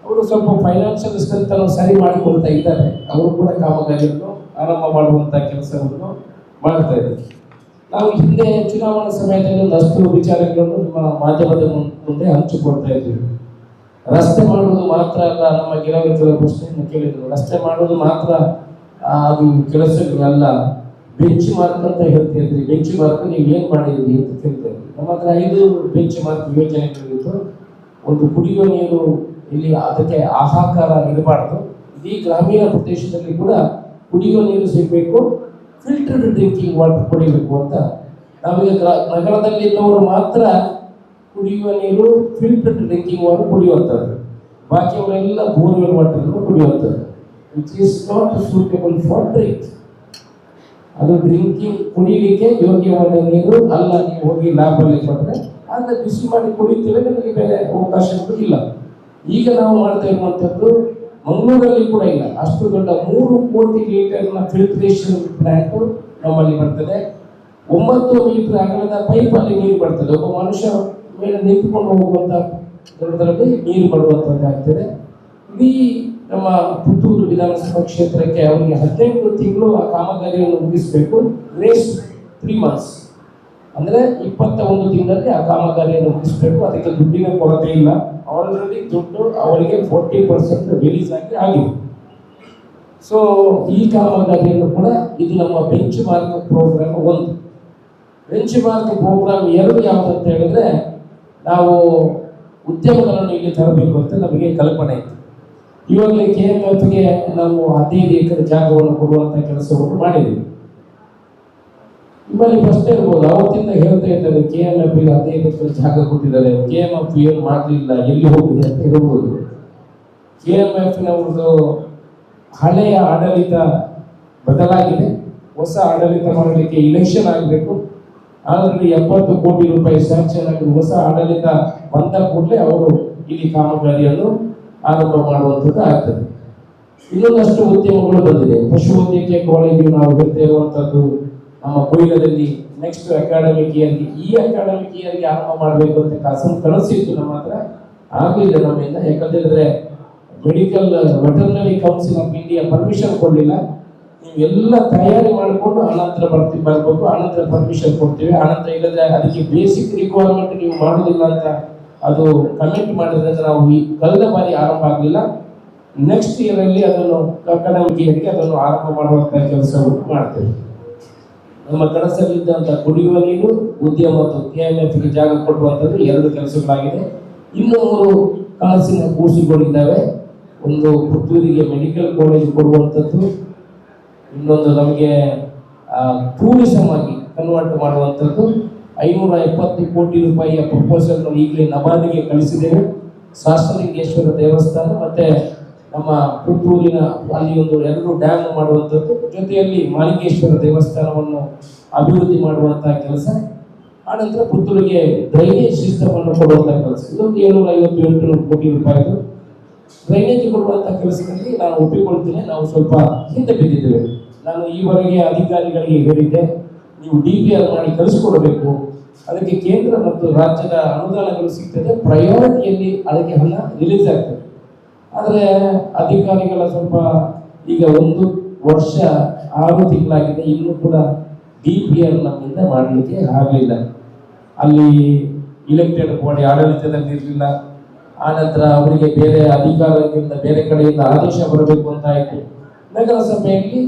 ಅವರು ಸ್ವಲ್ಪ ಫೈನಾನ್ಷಿಯಲ್ ಸ್ಟ್ರೆಂತ್ ಅನ್ನು ಸರಿ ಮಾಡಿಕೊಳ್ತಾ ಇದ್ದಾರೆ. ಅವರು ಕೂಡ ಕಾಮಗಾರಿಯನ್ನು ಆರಂಭ ಮಾಡುವಂಥ ಕೆಲಸವನ್ನು ಮಾಡ್ತಾ ಇದ್ದಾರೆ. ನಾವು ಹಿಂದೆ ಚುನಾವಣಾ ಸಮಯದಲ್ಲಿ ಒಂದಷ್ಟು ವಿಚಾರಗಳನ್ನು ನಮ್ಮ ಮಾಧ್ಯಮದ ಮುಂದೆ ಹಂಚಿಕೊಳ್ತಾ ಇದ್ದೀವಿ. ರಸ್ತೆ ಮಾಡುವುದು ಮಾತ್ರ ಅಲ್ಲ, ನಮ್ಮ ಗೆಲುವಿನ ಪ್ರಶ್ನೆಯನ್ನು ಕೇಳಿದ್ರು. ರಸ್ತೆ ಮಾಡುವುದು ಮಾತ್ರ ಅದು ಕೆಲಸಗಳಲ್ಲ, ಬೆಂಚ್ ಮಾರ್ಕ್ ಅಂತ ಹೇಳ್ತಿದ್ರಿ. ಬೆಂಚ್ ಮಾರ್ಕ್ ನೀವು ಏನು ಮಾಡಿದ್ರಿ ಅಂತ ಕೇಳ್ತಾ ಇದ್ರಿ. ನಮ್ಮ ಹತ್ರ 5 ಬೆಂಚ್ ಮಾರ್ಕ್ ಯೋಜನೆಗಳಿತ್ತು. ಒಂದು ಕುಡಿಯುವ ನೀರು ಇಲ್ಲಿ ಅದಕ್ಕೆ ಆಹಾಕಾರ ಇರಬಾರ್ದು. ಇಡೀ ಗ್ರಾಮೀಣ ಪ್ರದೇಶದಲ್ಲಿ ಕೂಡ ಕುಡಿಯುವ ನೀರು ಸಿಗಬೇಕು, ಫಿಲ್ಟರ್ಡ್ ಡ್ರಿಂಕಿಂಗ್ ವಾಟರ್ ಕುಡಿಬೇಕು ಅಂತ. ನಾವೀಗ ನಗರದಲ್ಲಿದ್ದವರು ಮಾತ್ರ ಕುಡಿಯುವ ನೀರು ಫಿಲ್ಟರ್ಡ್ ಡ್ರಿಂಕಿಂಗ್ ವಾಟರ್ ಕುಡಿಯುವಂಥದ್ದು, ಬಾಕಿಯವರೆಲ್ಲ ಬೋರ್ವೆಲ್ ವಾಟರ್ ಕುಡಿಯುವಂಥದ್ದು, which is not suitable for drink. ಅದು ಡ್ರಿಂಕಿಂಗ್ ಕುಡಿಯಲಿಕ್ಕೆ ಯೋಗ್ಯವಾದ ನೀರು ಅಲ್ಲ. ನೀವು ಹೋಗಿ ಲ್ಯಾಬಲ್ಲಿ ಕೊಟ್ಟರೆ ಆದರೆ ಬಿಸಿ ಮಾಡಿ ಕುಡಿತೀವಿ, ನಮಗೆ ಬೇರೆ ಅವಕಾಶಗಳು ಇಲ್ಲ. ಈಗ ನಾವು ಮಾಡ್ತಾ ಇರುವಂಥದ್ದು ಮಂಗಳೂರಲ್ಲಿ ಕೂಡ ಇಲ್ಲ, ಅಷ್ಟು ದೊಡ್ಡ 3 ಕೋಟಿ ಲೀಟರ್ನ ಫಿಲ್ಟ್ರೇಷನ್ ಪ್ಲಾಂಟ್ ನಮ್ಮಲ್ಲಿ ಬರ್ತದೆ. 9 ಮೀಟರ್ ಅಗಲದ ಪೈಪಲ್ಲಿ ನೀರು ಬರ್ತದೆ. ಒಬ್ಬ ಮನುಷ್ಯ ಮೇಲೆ ನಿಂತುಕೊಂಡು ಹೋಗುವಂಥ ದೊಡ್ಡದರಲ್ಲಿ ನೀರು ಬರುವಂಥದ್ದಾಗ್ತದೆ. ಇಡೀ ನಮ್ಮ ಪುತ್ತೂರು ವಿಧಾನಸಭಾ ಕ್ಷೇತ್ರಕ್ಕೆ ಅವರಿಗೆ 15 ತಿಂಗಳು ಆ ಕಾಮಗಾರಿಯನ್ನು ಮುಗಿಸಬೇಕು. ಗ್ರೇಸ್ 3 months ಅಂದರೆ 21 ತಿಂಗಳಲ್ಲಿ ಆ ಕಾಮಗಾರಿಯನ್ನು ಮುಗಿಸಬೇಕು. ಅದಕ್ಕೆ ದುಡ್ಡಿನ ಕೊರತೆ ಇಲ್ಲ. ಆಲ್ರೆಡಿ ದುಡ್ಡು ಅವರಿಗೆ 40% ರಿಲೀಸ್ ಆಗಿದೆ. ಸೊ ಈ ಕಾಮಗಾರಿಯನ್ನು ಕೂಡ ಇದು ನಮ್ಮ benchmark programme 1. Benchmark programme 2 ಯಾವುದಂತ ಹೇಳಿದ್ರೆ, ನಾವು ಉದ್ಯಮಗಳನ್ನು ಇಲ್ಲಿ ತರಬೇಕು ಅಂತ ನಮಗೆ ಕಲ್ಪನೆ ಇತ್ತು. ಇವಾಗಲೇ KMFಗೆ ನಾವು 15 ಎಕರೆ ಜಾಗವನ್ನು ಕೊಡುವಂಥ ಕೆಲಸವನ್ನು ಮಾಡಿದ್ದೀವಿ. ನಿಮ್ಮಲ್ಲಿ ಪ್ರಶ್ನೆ ಇರ್ಬೋದು, ಅವತ್ತಿಂದ ಹೇಳ್ತಾ ಇದ್ದಾರೆ KMFಗೆ 15 ಎಕರೆ ಜಾಗ ಕೊಟ್ಟಿದ್ದಾರೆ, KMF ಏನು ಮಾಡಲಿಲ್ಲ, ಎಲ್ಲಿ ಹೋಗಿದೆ ಅಂತ ಹೇಳ್ಬೋದು. KMFನವ್ರದ್ದು ಹಳೆಯ ಆಡಳಿತ ಬದಲಾಗಿದೆ, ಹೊಸ ಆಡಳಿತ ಮಾಡಲಿಕ್ಕೆ ಇಲೆಕ್ಷನ್ ಆಗಬೇಕು. ಆಲ್ರೆಡಿ 70 ಕೋಟಿ ರೂಪಾಯಿ ಸ್ಯಾಂಕ್ಷನ್ ಆಗಿ ಹೊಸ ಆಡಳಿತ ಬಂದ ಕೂಡಲೇ ಅವರು ಇಲ್ಲಿ ಕಾಮಗಾರಿಯನ್ನು ಆರಂಭ ಮಾಡುವಂಥದ್ದು ಆಗ್ತದೆ. ಇನ್ನೊಂದಷ್ಟು ಉದ್ಯಮಗಳು ಬಂದಿದೆ. ಪಶುವೈದ್ಯಕೀಯ ಕಾಲೇಜು ನಾವು ಹೇಳ್ತಾ ಇರುವಂಥದ್ದು, ನಮ್ಮ ಕೊಯ್ಲದಲ್ಲಿ ನೆಕ್ಸ್ಟ್ ಅಕಾಡೆಮಿಕ್ ಇಯರ್ಗೆ ಈ ಅಕಾಡೆಮಿಕ್ ಇಯರ್ಗೆ ಆರಂಭ ಮಾಡಬೇಕು ಅಂತ ಕನಸಿತ್ತು ನಮ್ಮ ಹತ್ರ. ಆಗಲಿಲ್ಲ ನಮ್ಮಿಂದ. ಯಾಕಂತೇಳಿದ್ರೆ medical veterinary council of India permission ಕೊಡಲಿಲ್ಲ. ನೀವೆಲ್ಲ ತಯಾರಿ ಮಾಡಿಕೊಂಡು ಅನಂತರ ಬರ್ಬೇಕು, ಅನಂತರ ಪರ್ಮಿಷನ್ ಕೊಡ್ತೀವಿ, ಅನಂತರ ಇಲ್ಲದ್ರೆ ಅದಕ್ಕೆ ಬೇಸಿಕ್ ರಿಕ್ವೈರ್ಮೆಂಟ್ ನೀವು ಮಾಡೋದಿಲ್ಲ ಅಂತ ಅದು ಕಮೆಂಟ್ ಮಾಡಿದ್ರೆ ನಾವು ಈ ಕಳೆದ ಬಾರಿ ಆರಂಭ ಆಗಲಿಲ್ಲ. ನೆಕ್ಸ್ಟ್ ಇಯರ್ ಅಲ್ಲಿ ಅದನ್ನು ಅಕಾಡೆಮಿಕ್ ಇಯರ್ಗೆ ಅದನ್ನು ಆರಂಭ ಮಾಡುವಂತ ಕೆಲಸವನ್ನು ಮಾಡ್ತೇವೆ. ನಮ್ಮ ಕನಸಲ್ಲಿದ್ದಂಥ ಕುಡಿಯುವ ನೀರು, ಉದ್ಯಮ ಮತ್ತು KMF ಜಾಗ ಕೊಡುವಂಥದ್ದು 2 ಕೆಲಸಗಳಾಗಿದೆ. ಇನ್ನೂ 3 ಕನಸಿನ ಕೂಸುಗಳಿದ್ದಾವೆ. ಒಂದು ಪುತ್ತೂರಿಗೆ ಮೆಡಿಕಲ್ ಕಾಲೇಜ್ ಕೊಡುವಂಥದ್ದು, ಇನ್ನೊಂದು ನಮಗೆ ಟೂರಿಸಂ ಆಗಿ ಕನ್ವರ್ಟ್ ಮಾಡುವಂಥದ್ದು. 570 ಕೋಟಿ ರೂಪಾಯಿಯ ಪ್ರಪೋಸಲ್ ಈಗಲೇ ನಬಾರ್ಡ್ಗೆ ಕಳಿಸಿದ್ದೇವೆ. ಶಾಸ್ತ್ರಲಿಂಗೇಶ್ವರ ದೇವಸ್ಥಾನ ಮತ್ತೆ ನಮ್ಮ ಪುತ್ತೂರಿನ ಅಲ್ಲಿ ಒಂದು 2 ಡ್ಯಾಮ್ ಮಾಡುವಂಥದ್ದು, ಜೊತೆಯಲ್ಲಿ ಮಾಲಿಂಗೇಶ್ವರ ದೇವಸ್ಥಾನವನ್ನು ಅಭಿವೃದ್ಧಿ ಮಾಡುವಂತಹ ಕೆಲಸ. ಆನಂತರ ಪುತ್ತೂರಿಗೆ ಡ್ರೈನೇಜ್ ಸಿಸ್ಟಮ್ ಅನ್ನು ಕೊಡುವಂತಹ ಕೆಲಸ. ಇದೊಂದು 758 ಕೋಟಿ ರೂಪಾಯಿದು ಡ್ರೈನೇಜ್ ಕೊಡುವಂತಹ ಕೆಲಸದಲ್ಲಿ ನಾನು ಒಪ್ಪಿಕೊಳ್ತೇನೆ. ನಾವು ಸ್ವಲ್ಪ ಹಿಂದೆ ಬಿದ್ದಿದ್ದೇವೆ. ನಾನು ಈವರೆಗೆ ಅಧಿಕಾರಿಗಳಿಗೆ ಹೇಳಿದ್ದೆ, ನೀವು DPR ಮಾಡಿ ಕಳಿಸಿಕೊಡಬೇಕು, ಅದಕ್ಕೆ ಕೇಂದ್ರ ಮತ್ತು ರಾಜ್ಯದ ಅನುದಾನಗಳು ಸಿಗ್ತದೆ, ಪ್ರಯಾರಿಟಿಯಲ್ಲಿ ಅದಕ್ಕೆ ಹಣ ರಿಲೀಸ್ ಆಗ್ತದೆ. ಆದರೆ ಅಧಿಕಾರಿಗಳ ಸ್ವಲ್ಪ ಈಗ 1 ವರ್ಷ 6 ತಿಂಗಳಾಗಿದೆ, ಇನ್ನೂ ಕೂಡ DPR ನಮ್ಮಿಂದ ಮಾಡಲಿಕ್ಕೆ ಆಗಲಿಲ್ಲ. ಅಲ್ಲಿ ಇಲೆಕ್ಟೆಡ್ ಬಾಡಿ ಆಡಳಿತದಲ್ಲಿ ಇರಲಿಲ್ಲ. ಆನಂತರ ಅವರಿಗೆ ಬೇರೆ ಅಧಿಕಾರದಿಂದ ಬೇರೆ ಕಡೆಯಿಂದ ಆದೇಶ ಬರಬೇಕು ಅಂತ ಆಯಿತು. ನಗರಸಭೆಯಲ್ಲಿ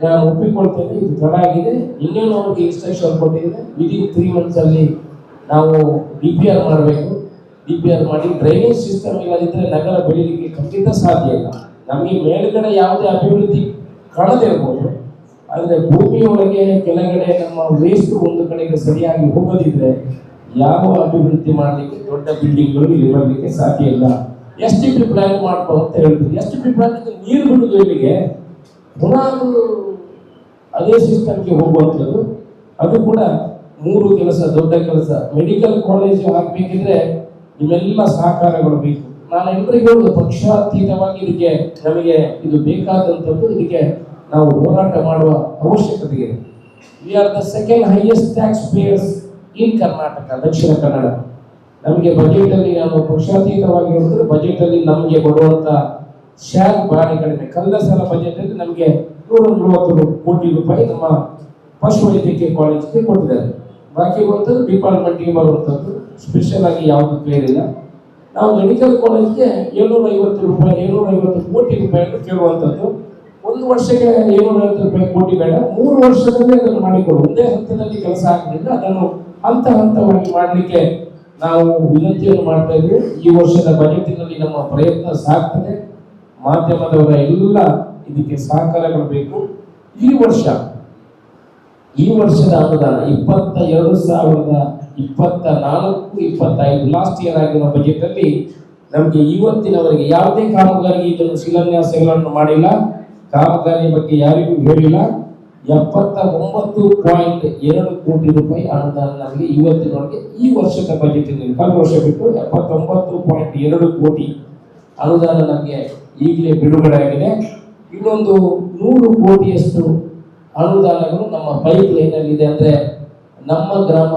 ನಾನು ಒಪ್ಪಿಕೊಳ್ತೇನೆ, ಇದು ಚೆನ್ನಾಗಿದೆ, ಇನ್ನೇನು ಅವ್ರಿಗೆ ಇನ್ಸ್ಟ್ರಕ್ಷನ್ ಕೊಟ್ಟಿದ್ದೇನೆ, ವಿದಿನ್ 3 months ಅಲ್ಲಿ ನಾವು DPR ಮಾಡಬೇಕು. DPR ಮಾಡಿ ಡ್ರೈನೇಜ್ ಸಿಸ್ಟಮ್ ಇಲ್ಲದಿದ್ದರೆ ನಗರ ಬೆಳೀಲಿಕ್ಕೆ ಖಂಡಿತ ಸಾಧ್ಯ ಇಲ್ಲ. ನಮಗೆ ಮೇಲ್ಗಡೆ ಯಾವುದೇ ಅಭಿವೃದ್ಧಿ ಕಾಣದೇ ಇರ್ಬೋದು, ಆದರೆ ಭೂಮಿಯೊಳಗೆ ಕೆಳಗಡೆ ನಮ್ಮ ವೇಸ್ಟ್ ಒಂದು ಕಡೆಗೆ ಸರಿಯಾಗಿ ಹೋಗೋದಿದ್ರೆ ಯಾವ ಅಭಿವೃದ್ಧಿ ಮಾಡಲಿಕ್ಕೆ ದೊಡ್ಡ ಬಿಲ್ಡಿಂಗ್ಗಳು ಇಲ್ಲಿ ಬರಲಿಕ್ಕೆ ಸಾಧ್ಯ ಇಲ್ಲ. STP ಪ್ಲಾನ್ ಮಾಡ್ಕೊ ಅಂತ ಹೇಳ್ತೀವಿ. STP ಪ್ಲಾನ್ ನೀರು ಬಿಡುವುದು ಇಲ್ಲಿಗೆ ಪುನಃ ಅದೇ ಸಿಸ್ಟಮ್ಗೆ ಹೋಗುವಂಥದ್ದು. ಅದು ಕೂಡ 3 ಕೆಲಸ, ದೊಡ್ಡ ಕೆಲಸ. ಮೆಡಿಕಲ್ ಕಾಲೇಜ್ ಹಾಕಬೇಕಿದ್ರೆ ನಿಮ್ಮೆಲ್ಲ ಸಹಕಾರಗಳು ಬೇಕು. ನಾನು ಎಲ್ಲರಿಗೂ ಹೇಳುವುದು, ಪಕ್ಷಾತೀತವಾಗಿ ಇದಕ್ಕೆ ನಮಗೆ ಇದು ಬೇಕಾದಂಥದ್ದು, ಇದಕ್ಕೆ ನಾವು ಹೋರಾಟ ಮಾಡುವ ಅವಶ್ಯಕತೆ ಇದೆ. We are the second highest tax payers in Karnataka, Dakshina Kannada. ನಮಗೆ ಬಜೆಟಲ್ಲಿ ನಾನು ಪಕ್ಷಾತೀತವಾಗಿ ಹೇಳಿದ್ರೆ ಬಜೆಟಲ್ಲಿ ನಮಗೆ ಬರುವಂಥ ಶೇರ್ ಭಾರಿ ಕಡಿಮೆ. ಕಳೆದ ಸಲ ಬಜೆಟಲ್ಲಿ ನಮಗೆ 140 ಕೋಟಿ ರೂಪಾಯಿ ನಮ್ಮ ಪಶುವೈದ್ಯಕೀಯ ಕಾಲೇಜಿಗೆ ಕೊಟ್ಟಿದ್ದಾರೆ. ಬಾಕಿ ಬರುವಂಥದ್ದು ಡಿಪಾರ್ಟ್ಮೆಂಟ್ಗೆ ಬರುವಂಥದ್ದು, ಸ್ಪೆಷಲ್ ಆಗಿ ಯಾವುದು ಕೇಳಿಲ್ಲ. ನಾವು ಮೆಡಿಕಲ್ ಕಾಲೇಜ್ಗೆ 750 ಕೋಟಿ ರೂಪಾಯಿಯನ್ನು ಕೇಳುವಂಥದ್ದು. 1 ವರ್ಷಕ್ಕೆ 750 ಕೋಟಿ ಬೇಡ, 3 ವರ್ಷದಲ್ಲಿ ಅದನ್ನು ಮಾಡಿಕೊಡು. ಒಂದೇ ಹಂತದಲ್ಲಿ ಕೆಲಸ ಆಗಲಿಲ್ಲ, ಅದನ್ನು ಹಂತವಾಗಿ ಮಾಡಲಿಕ್ಕೆ ನಾವು ವಿನಂತಿಯನ್ನು ಮಾಡ್ತಾ ಇದ್ವಿ. ಈ ವರ್ಷದ ಬಜೆಟಿನಲ್ಲಿ ನಮ್ಮ ಪ್ರಯತ್ನ ಸಾಗ್ತದೆ. ಮಾಧ್ಯಮದವರ ಎಲ್ಲ ಇದಕ್ಕೆ ಸಹಕಾರಗಳು ಬೇಕು. ಈ ವರ್ಷದ ಅನುದಾನ 2024-25 ಲಾಸ್ಟ್ ಇಯರ್ ಆಗಿರುವ ಬಜೆಟ್ ಅಲ್ಲಿ ನಮಗೆ ಇವತ್ತಿನವರೆಗೆ ಯಾವುದೇ ಕಾಮಗಾರಿಗೆ ಇದನ್ನು ಶಿಲಾನ್ಯಾಸಗಳನ್ನು ಮಾಡಿಲ್ಲ, ಕಾಮಗಾರಿ ಬಗ್ಗೆ ಯಾರಿಗೂ ಹೇಳಿಲ್ಲ. 79.2 ಕೋಟಿ ರೂಪಾಯಿ ಅನುದಾನ ನಮಗೆ ಇವತ್ತಿನವರೆಗೆ ಈ ವರ್ಷದ ಬಜೆಟ್ನಲ್ಲಿ, ಕಳೆದ ವರ್ಷ ಬಿಟ್ಟು 79.2 ಕೋಟಿ ಅನುದಾನ ನಮಗೆ ಈಗಲೇ ಬಿಡುಗಡೆ ಆಗಿದೆ. ಇನ್ನೊಂದು 100 ಕೋಟಿಯಷ್ಟು ಅನುದಾನಗಳು ನಮ್ಮ ಪೈಪ್ ಲೈನ್ ಅಲ್ಲಿ ಇದೆ. ಅಂದ್ರೆ ನಮ್ಮ ಗ್ರಾಮ,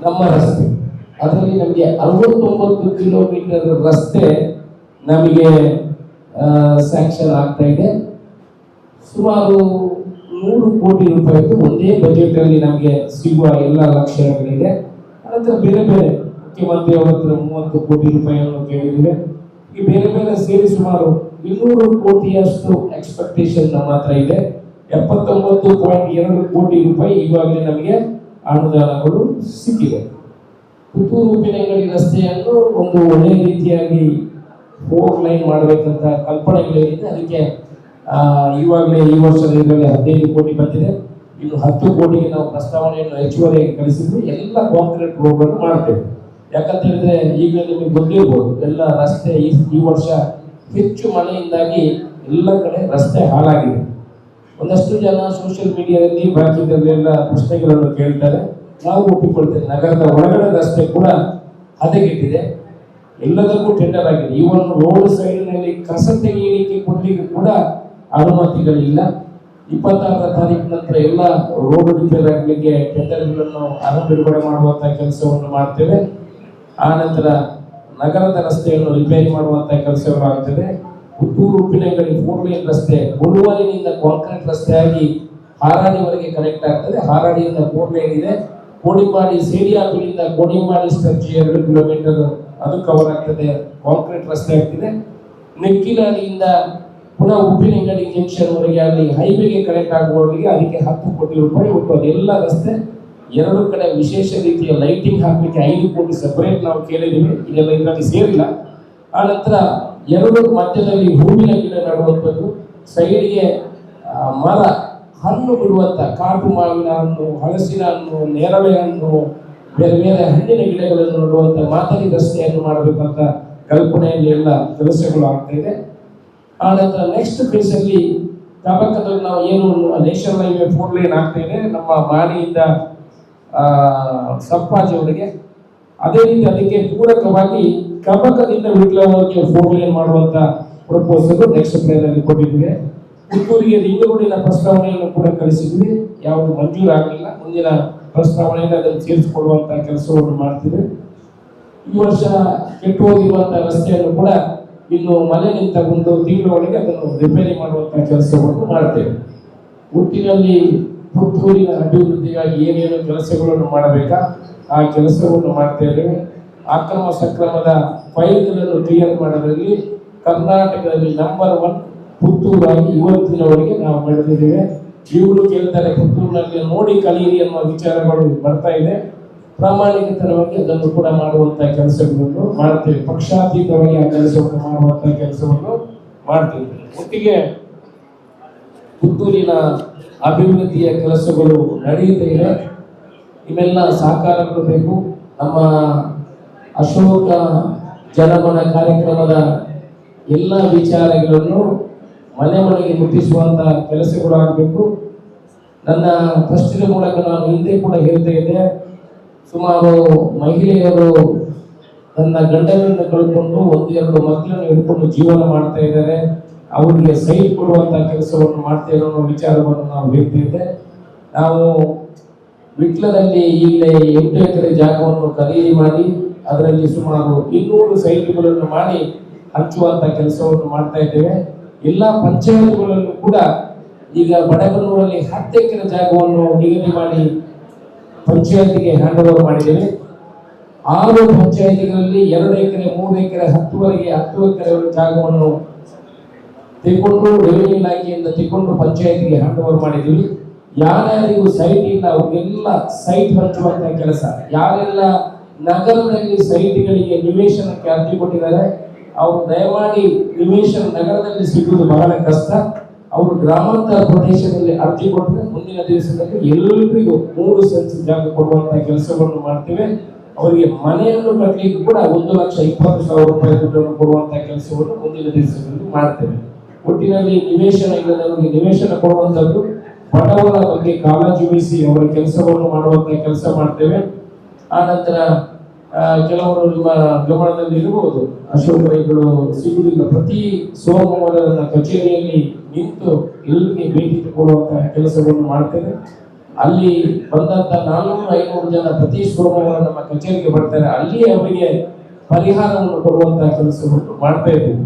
ನಮ್ಮ ರಸ್ತೆ, ಅದರಲ್ಲಿ ನಮಗೆ 69 ಕಿಲೋಮೀಟರ್ ರಸ್ತೆ ನಮಗೆ ಸ್ಯಾಂಕ್ಷನ್ ಆಗ್ತಾ ಇದೆ. ಸುಮಾರು 100 ಕೋಟಿ ರೂಪಾಯಿದು ಒಂದೇ ಬಜೆಟ್ ಅಲ್ಲಿ ನಮಗೆ ಸಿಗುವ ಎಲ್ಲ ಲಕ್ಷ್ಯಗಳಿದೆ. ನಂತರ ಬೇರೆ ಮುಖ್ಯಮಂತ್ರಿ ಅವರ ಹತ್ರ 30 ಕೋಟಿ ರೂಪಾಯಿಯನ್ನು ಕೇಳಿದ್ದೇವೆ. ಈ ಬೇರೆ ಸೇರಿ ಸುಮಾರು 200 ಕೋಟಿಯಷ್ಟು ಎಕ್ಸ್ಪೆಕ್ಟೇಷನ್ ನಮ್ಮ ಹತ್ರ ಇದೆ. 79.2 ಕೋಟಿ ರೂಪಾಯಿ ಈಗಾಗಲೇ ನಮಗೆ ಅನುದಾನಗಳು ಸಿಕ್ಕಿದೆ. ಪುತ್ತೂರು ಉಪ್ಪಿನಂಗಡಿ ರಸ್ತೆಯನ್ನು ಒಂದು ಒಳ್ಳೆಯ ರೀತಿಯಾಗಿ 4 ಲೈನ್ ಮಾಡಬೇಕಂತ ಕಲ್ಪನೆಗಳಿದೆ. ಅದಕ್ಕೆ ಈವಾಗಲೇ ಈ ವರ್ಷದ ಇದರಲ್ಲಿ 15 ಕೋಟಿ ಬಂದಿದೆ. ಇನ್ನು 10 ಕೋಟಿಗೆ ನಾವು ಪ್ರಸ್ತಾವನೆಯನ್ನು ಹೆಚ್ಚುವರಿಯಾಗಿ ಕಳಿಸಿದ್ವಿ. ಎಲ್ಲ ಕಾಂಕ್ರೀಟ್ ರೋಡ್ಗಳನ್ನು ಮಾಡ್ತೇವೆ. ಯಾಕಂತ ಹೇಳಿದ್ರೆ ಈಗ ನಿಮಗೆ ಗೊತ್ತಿರ್ಬೋದು, ಎಲ್ಲ ರಸ್ತೆ ಈ ವರ್ಷ ಹೆಚ್ಚು ಮಳೆಯಿಂದಾಗಿ ಎಲ್ಲ ಕಡೆ ರಸ್ತೆ ಹಾಳಾಗಿದೆ. ಒಂದಷ್ಟು ಜನ ಸೋಷಿಯಲ್ ಮೀಡಿಯಾದಲ್ಲಿ ಬಾಕಿದಲ್ಲೆಲ್ಲ ಪ್ರಶ್ನೆಗಳನ್ನು ಕೇಳ್ತಾರೆ. ನಾವು ಒಪ್ಪಿಕೊಳ್ತೇವೆ, ನಗರದ ಒಳಗಡೆ ರಸ್ತೆ ಕೂಡ ಹದಗೆಟ್ಟಿದೆ, ಎಲ್ಲದಕ್ಕೂ ಟೆಂಡರ್ ಆಗಿದೆ. ಇವನ್ ರೋಡ್ ಸೈಡ್ನಲ್ಲಿ ಕಸ ತೆಗೆಯಲಿಕ್ಕೆ ಕೊಡ್ಲಿಕ್ಕೆ ಕೂಡ ಅನುಮತಿಗಳಿಲ್ಲ. 26ರ ತಾರೀಕು ನಂತರ ಎಲ್ಲ ರೋಡ್ ರಿಪೇರ್ ಆಗಲಿಕ್ಕೆ ಟೆಂಡರ್ಗಳನ್ನು ಹಣ ಬಿಡುಗಡೆ ಮಾಡುವಂತಹ ಕೆಲಸವನ್ನು ಮಾಡ್ತೇವೆ. ಆ ನಂತರ ನಗರದ ರಸ್ತೆಯನ್ನು ರಿಪೇರಿ ಮಾಡುವಂತಹ ಕೆಲಸಗಳು ಆಗ್ತದೆ. ಪುತ್ತೂರು ಉಪ್ಪಿನಂಗಡಿ 4 ಲೇನ್ ರಸ್ತೆ ಬುಳುವಾಲಿನಿಂದ ಕಾಂಕ್ರೀಟ್ ರಸ್ತೆಯಾಗಿ ಹಾರಾಡಿವರೆಗೆ ಕನೆಕ್ಟ್ ಆಗ್ತದೆ. ಹಾರಾಡಿಯಿಂದ 4 ಲೇನ್ ಇದೆ. ಕೋಡಿಮಾಡಿ ಸೇಡಿಯಾಪಿನಿಂದ ಕೋಡಿಮಾಡಿ ಸ್ಟ್ರೆಚ್ 2 ಕಿಲೋಮೀಟರ್ ಅದು ಕವರ್ ಆಗ್ತದೆ, ಕಾಂಕ್ರೀಟ್ ರಸ್ತೆ ಆಗ್ತಿದೆ. ನೆಕ್ಕಿಲಾಡಿಯಿಂದ ಪುನಃ ಉಪ್ಪಿನಂಗಡಿ ಜಂಕ್ಷನ್ ವರೆಗೆ ಅಲ್ಲಿ ಹೈವೇಗೆ ಕನೆಕ್ಟ್ ಆಗುವವರೆಗೆ ಅದಕ್ಕೆ 10 ಕೋಟಿ ರೂಪಾಯಿ ಒಟ್ಟು ಅದೆಲ್ಲ ರಸ್ತೆ 2 ಕಡೆ ವಿಶೇಷ ರೀತಿಯ ಲೈಟಿಂಗ್ ಹಾಕಲಿಕ್ಕೆ 5 ಕೋಟಿ ಸೆಪರೇಟ್ ನಾವು ಕೇಳಿದ್ದೀವಿ. ಇದೆಲ್ಲ ಇದರಲ್ಲಿ ಸೇರಿಲ್ಲ. ಆ ನಂತರ 2 ಮಧ್ಯದಲ್ಲಿ ಹೂವಿನ ಗಿಡ ನಡುವಂಥದ್ದು, ಸೈಡ್ಗೆ ಮರ ಹಣ್ಣು ಬಿಡುವಂಥ ಕಾಟು ಮಾವಿನ ಹಣ್ಣು, ಹಲಸಿನ ಹಣ್ಣು, ನೇರಳೆ ಹಣ್ಣು, ಬೇರೆ ಬೇರೆ ಹಣ್ಣಿನ ಗಿಡಗಳನ್ನು ನೋಡುವಂಥ ಮಾದರಿ ರಸ್ತೆಯನ್ನು ಮಾಡಬೇಕಂತ ಕಲ್ಪನೆಯಲ್ಲಿ ಎಲ್ಲ ಕೆಲಸಗಳು ಆಗ್ತಾ ಇದೆ. ಆ ನಂತರ ನೆಕ್ಸ್ಟ್ ಫೇಸ್ ಅಲ್ಲಿ ಕಬಕದಲ್ಲಿ ನಾವು ಏನು ನ್ಯಾಷನಲ್ ಹೈವೇ 4 ಲೇನ್ ಆಗ್ತಾ ಇದೆ ನಮ್ಮ ಮಾಣಿಯಿಂದ ಸಪ್ಪಾಜಿಯವರೆಗೆ. ಅದೇ ರೀತಿ ಅದಕ್ಕೆ ಪೂರಕವಾಗಿ ಕಬಕದಿಂದ ವಿಟ್ಲವರೆಗೆ 4 ಲೇನ್ ಮಾಡುವಂತ ಪ್ರಪೋಸಲ್ ನೆಕ್ಸ್ಟ್ ಪ್ಲೇನ್ ಅಲ್ಲಿ ಕೊಟ್ಟಿದ್ದೀವಿ. ಪುತ್ತೂರಿಗೆ ರಿಂಗ್ ರೋಡಿನ ಪ್ರಸ್ತಾವನೆಯನ್ನು ಕೂಡ ಕಳಿಸಿದ್ವಿ, ಯಾವುದು ಮಂಜೂರಾಗಲಿಲ್ಲ. ಮುಂದಿನ ಪ್ರಸ್ತಾವನೆಯಿಂದ ಅದನ್ನು ಸೇರಿಸಿಕೊಳ್ಳುವಂತ ಕೆಲಸವನ್ನು ಮಾಡ್ತೀವಿ. ಈ ವರ್ಷ ಕೆಟ್ಟು ಹೋಗಿರುವಂತಹ ರಸ್ತೆಯನ್ನು ಕೂಡ ಇನ್ನು ಮಳೆ ನಿಂತ 1 ತಿಂಗಳೊಳಗೆ ಅದನ್ನು ರಿಪೇರಿ ಮಾಡುವಂತಹ ಕೆಲಸವನ್ನು ಮಾಡ್ತೇವೆ. ಒಟ್ಟಿನಲ್ಲಿ ಪುತ್ತೂರಿನ ಅಭಿವೃದ್ಧಿಗಾಗಿ ಏನೇನು ಕೆಲಸಗಳನ್ನು ಮಾಡಬೇಕಾ ಆ ಕೆಲಸವನ್ನು ಮಾಡ್ತಾ ಇದ್ದೇವೆ. ಅಕ್ರಮ ಸಕ್ರಮದ ಫೈಲ್ಗಳನ್ನು ಕ್ಲಿಯರ್ ಮಾಡೋದ್ರಲ್ಲಿ ಕರ್ನಾಟಕದಲ್ಲಿ ನಂಬರ್ 1 ಪುತ್ತೂರಾಗಿ ಇವತ್ತಿನವರೆಗೆ ನಾವು ಬೆಳೆದಿದ್ದೇವೆ. ಇವರು ಕೇಳ್ತಾರೆ ಪುತ್ತೂರಿನಲ್ಲಿ ನೋಡಿ ಕಲಿಯಿರಿ ಅನ್ನುವ ವಿಚಾರಗಳು ಬರ್ತಾ ಇದೆ. ಪ್ರಾಮಾಣಿಕತನವಾಗಿ ಅದನ್ನು ಕೂಡ ಮಾಡುವಂತಹ ಕೆಲಸಗಳನ್ನು ಮಾಡ್ತೇವೆ. ಪಕ್ಷಾತೀತವಾಗಿ ಆ ಕೆಲಸವನ್ನು ಮಾಡುವಂತಹ ಕೆಲಸವನ್ನು ಮಾಡ್ತೇವೆ. ಒಟ್ಟಿಗೆ ಪುತ್ತೂರಿನ ಅಭಿವೃದ್ಧಿಯ ಕೆಲಸಗಳು ನಡೆಯುತ್ತಾ ಇದೆ. ಇವೆಲ್ಲ ಸಹಕಾರಗಳು ಬೇಕು. ನಮ್ಮ ಅಶೋಕ ಜನಮನ ಕಾರ್ಯಕ್ರಮದ ಎಲ್ಲ ವಿಚಾರಗಳನ್ನು ಮನೆ ಮನೆಗೆ ಮುಟ್ಟಿಸುವಂತಹ ಕೆಲಸಗಳು ಆಗಬೇಕು. ನನ್ನ ಪ್ರಶ್ನೆ ಮೂಲಕ ನಾನು ಹಿಂದೆ ಕೂಡ ಹೇಳ್ತಾ ಇದ್ದೆ, ಸುಮಾರು ಮಹಿಳೆಯರು ತನ್ನ ಗಂಡನನ್ನು ಕಳ್ಕೊಂಡು 1-2 ಮಕ್ಕಳನ್ನು ಹಿಡ್ಕೊಂಡು ಜೀವನ ಮಾಡ್ತಾ ಇದ್ದಾರೆ. ಅವರಿಗೆ ಸೈಟ್ ಕೊಡುವಂತಹ ಕೆಲಸವನ್ನು ಮಾಡ್ತಾ ಇರೋ ವಿಚಾರವನ್ನು ನಾವು ಹೇಳ್ತಿದ್ದೆ. ನಾವು ವಿಟ್ಲದಲ್ಲಿ ಈಗಲೇ 8 ಎಕರೆ ಜಾಗವನ್ನು ಖರೀದಿ ಮಾಡಿ ಅದರಲ್ಲಿ ಸುಮಾರು 200 ಸೈಟ್ಗಳನ್ನು ಮಾಡಿ ಹಂಚುವಂತ ಕೆಲಸವನ್ನು ಮಾಡ್ತಾ ಇದ್ದೇವೆ. ಎಲ್ಲ ಪಂಚಾಯತ್ಗಳಲ್ಲೂ ಕೂಡ ಈಗ ಬಡಗನೂರಲ್ಲಿ 10 ಎಕರೆ ಜಾಗವನ್ನು ನಿಗದಿ ಮಾಡಿ ಪಂಚಾಯತಿಗೆ ಹ್ಯಾಂಡ್ ಓವರ್ ಮಾಡಿದ್ದೇವೆ. 6 ಪಂಚಾಯತಿಗಳಲ್ಲಿ 2 ಎಕರೆ 3 ಎಕರೆ 10ವರೆಗೆ 10 ಎಕರೆ ಜಾಗವನ್ನು ತೆಗೆದುಕೊಂಡು ರೆವಿನ್ಯೂ ಇಲಾಖೆಯಿಂದ ತೆಗೆದುಕೊಂಡು ಪಂಚಾಯತಿಗೆ ಹ್ಯಾಂಡ್ ಓವರ್ ಮಾಡಿದ್ದೀವಿ. ಯಾರ್ಯಾರಿಗೂ ಸೈಟ್ ಇಲ್ಲ ಅವರಿಗೆಲ್ಲ ಸೈಟ್ ಹಂಚುವಂತಹ ಕೆಲಸ, ಯಾರೆಲ್ಲ ನಗರದಲ್ಲಿ ಸೈಟ್ಗಳಿಗೆ ನಿವೇಶನಕ್ಕೆ ಅರ್ಜಿ ಕೊಟ್ಟಿದ್ದಾರೆ ಅವರು ದಯಮಾಡಿ ನಿವೇಶನ ನಗರದಲ್ಲಿ ಸಿಗುವುದು ಬಹಳ ಕಷ್ಟ. ಅವರು ಗ್ರಾಮಾಂತರ ಪ್ರದೇಶದಲ್ಲಿ ಅರ್ಜಿ ಕೊಟ್ಟರೆ ಮುಂದಿನ ದಿವಸದಲ್ಲಿ ಎಲ್ಲರಿಗೂ 3 ಸೆನ್ಸ್ ಜಾಗ ಕೊಡುವಂತಹ ಕೆಲಸವನ್ನು ಮಾಡ್ತೇವೆ. ಅವರಿಗೆ ಮನೆಯನ್ನು ಕಟ್ಟಲಿಕ್ಕೆ ಕೂಡ 1,20,000 ರೂಪಾಯಿ ದುಡ್ಡನ್ನು ಕೊಡುವಂತಹ ಕೆಲಸವನ್ನು ಮುಂದಿನ ದಿವಸದಲ್ಲಿ ಮಾಡ್ತೇವೆ. ಒಟ್ಟಿನಲ್ಲಿ ನಿವೇಶನ ಇಲ್ಲದವರಿಗೆ ನಿವೇಶನ ಕೊಡುವಂಥದ್ದು, ಬಡವರ ಬಗ್ಗೆ ಕಾಳಜಿ ವಹಿಸಿ ಅವರ ಕೆಲಸವನ್ನು ಮಾಡುವಂತಹ ಕೆಲಸ ಮಾಡ್ತೇವೆ. ಆ ನಂತರ ಕೆಲವರು ನಿಮ್ಮ ಗಮನದಲ್ಲಿ ಇರಬಹುದು, ಅಶೋಕ ರೈಗಳು ಸಿಗುವುದಿಲ್ಲ. ಪ್ರತಿ ಸೋಮವಾರ ನನ್ನ ಕಚೇರಿಯಲ್ಲಿ ನಿಂತು ಎಲ್ಲರಿಗೆ ಭೇಟಿ ಕೊಡುವಂತಹ ಕೆಲಸವನ್ನು ಮಾಡ್ತೇವೆ. ಅಲ್ಲಿ ಬಂದಂತ 400-500 ಜನ ಪ್ರತಿ ಸೋಮವಾರ ನಮ್ಮ ಕಚೇರಿಗೆ ಬರ್ತಾರೆ. ಅಲ್ಲಿ ಅವರಿಗೆ ಪರಿಹಾರವನ್ನು ಕೊಡುವಂತಹ ಕೆಲಸವನ್ನು ಮಾಡ್ತಾ ಇದ್ದೇವೆ.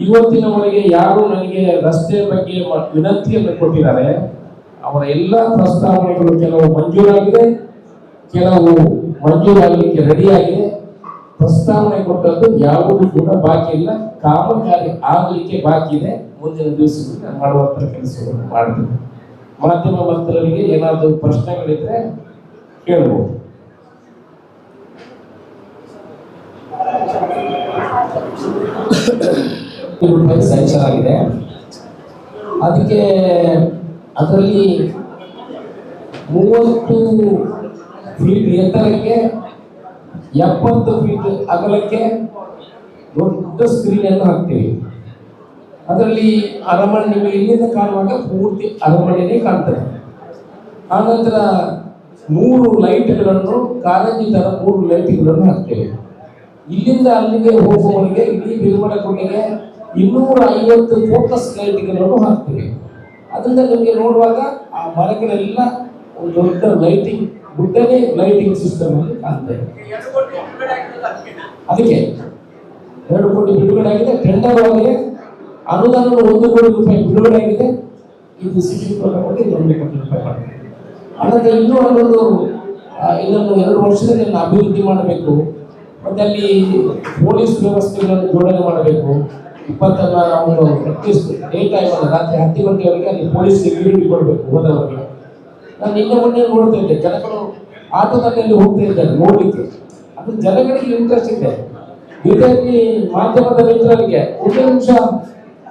ಇವತ್ತಿನವರೆಗೆ ಯಾರು ನನಗೆ ರಸ್ತೆ ಬಗ್ಗೆ ವಿನಂತಿಯನ್ನು ಕೊಟ್ಟಿದ್ದಾರೆ ಅವರ ಎಲ್ಲ ಪ್ರಸ್ತಾವನೆಗಳು ಕೆಲವು ಮಂಜೂರಾಗಿದೆ, ಕೆಲವು ಮಂಜೂರಾಗಲಿಕ್ಕೆ ರೆಡಿಯಾಗಿದೆ. ಪ್ರಸ್ತಾವನೆ ಕೊಟ್ಟದ್ದು ಯಾವುದು ಕೂಡ ಬಾಕಿ ಇಲ್ಲ, ಕಾಮಗಾರಿ ಆಗಲಿಕ್ಕೆ ಬಾಕಿ ಇದೆ. ಮುಂದಿನ ದಿವಸದಲ್ಲಿ ಮಾಡುವಂತ ಕೆಲಸವನ್ನು ಮಾಡ್ತೀವಿ. ಮಾಧ್ಯಮ ಮಂತ್ರಿಗೆ ಏನಾದರೂ ಪ್ರಶ್ನೆಗಳಿದ್ರೆ ಕೇಳಬಹುದು. ಸ್ಯಾಂಕ್ಷನ್ ಆಗಿದೆ. ಅದಕ್ಕೆ ಅದರಲ್ಲಿ 30 ಫೀಟ್ ಎತ್ತರಕ್ಕೆ 70 ಫೀಟ್ ಅಗಲಕ್ಕೆ ದೊಡ್ಡ ಸ್ಕ್ರೀನ್ ಅನ್ನು ಹಾಕ್ತೀವಿ. ಅದರಲ್ಲಿ ಅರಮನೆ ನೀವು ಇಲ್ಲಿಂದ ಕಾಣುವಾಗ ಪೂರ್ತಿ ಅರಮನೆಯೇ ಕಾಣ್ತದೆ. ಆನಂತರ 3 ಲೈಟ್ಗಳನ್ನು ಕಾರಂಜಿ ತರ 3 ಲೈಟ್ಗಳನ್ನು ಹಾಕ್ತೇವೆ. ಇಲ್ಲಿಂದ ಅಲ್ಲಿಗೆ ಹೋಗುವವರಿಗೆ ಇಡೀ ಬಿರುಮಲಗುಂಡಿಗೆ 250 ಫೋಕಸ್ ಲೈಟ್ಗಳನ್ನು ಹಾಕ್ತೀವಿ. ಅದರಿಂದ ನಿಮಗೆ ನೋಡುವಾಗ ಆ ಮರಗಳೆಲ್ಲ ಒಂದು ದೊಡ್ಡ ಲೈಟಿಂಗ್ ಗುಡ್ಡನೇ ಲೈಟಿಂಗ್ ಸಿಸ್ಟಮ್ ಅಲ್ಲಿ ಕಾಣ್ತದೆ. ಅದಕ್ಕೆ 2 ಕೋಟಿ ಬಿಡುಗಡೆ ಆಗಿದೆ. ಟೆಂಡರ್ ಆಗಿದೆ, ಅನುದಾನ 1 ಕೋಟಿ ರೂಪಾಯಿ ಬಿಡುಗಡೆ ಆಗಿದೆ. ಇದು ಸಿಟಿ ಕೊಟ್ಟು 1 ಕೋಟಿ ರೂಪಾಯಿ ಮಾಡ್ತಾರೆ. ಅದಕ್ಕೆ ಇನ್ನೊಂದು 2 ವರ್ಷದಲ್ಲಿ ಅಭಿವೃದ್ಧಿ ಮಾಡಬೇಕು. ಮತ್ತೆ ಅಲ್ಲಿ ಪೊಲೀಸ್ ವ್ಯವಸ್ಥೆಗಳನ್ನು ಜೋಡಣೆ ಮಾಡಬೇಕು. 21 ಅಟ್ಲೀಸ್ಟ್ ಡೇ ಟೈಮ್ ಅಲ್ಲ, ರಾತ್ರಿ 10 ಗಂಟೆವರೆಗೆ ಅಲ್ಲಿ ಪೊಲೀಸ್ ಸೆಕ್ಯೂರಿಟಿ ಕೊಡಬೇಕು ಹೋದವರಿಗೆ. ನಾನು ಮೊನ್ನೆ ನೋಡ್ತಾ ಇದ್ದೆ, ಜನಗಳು ಆಟೋದಲ್ಲಿ ಹೋಗ್ತಾ ಇದ್ದಾರೆ ನೋಡ್ಲಿಕ್ಕೆ. ಅದು ಜನಗಳಿಗೆ ಇಂಟ್ರೆಸ್ಟ್ ಇದೆ. ಬಿಜೆಪಿ ಮಾಧ್ಯಮದ ಮಿತ್ರರಿಗೆ 1 ನಿಮಿಷ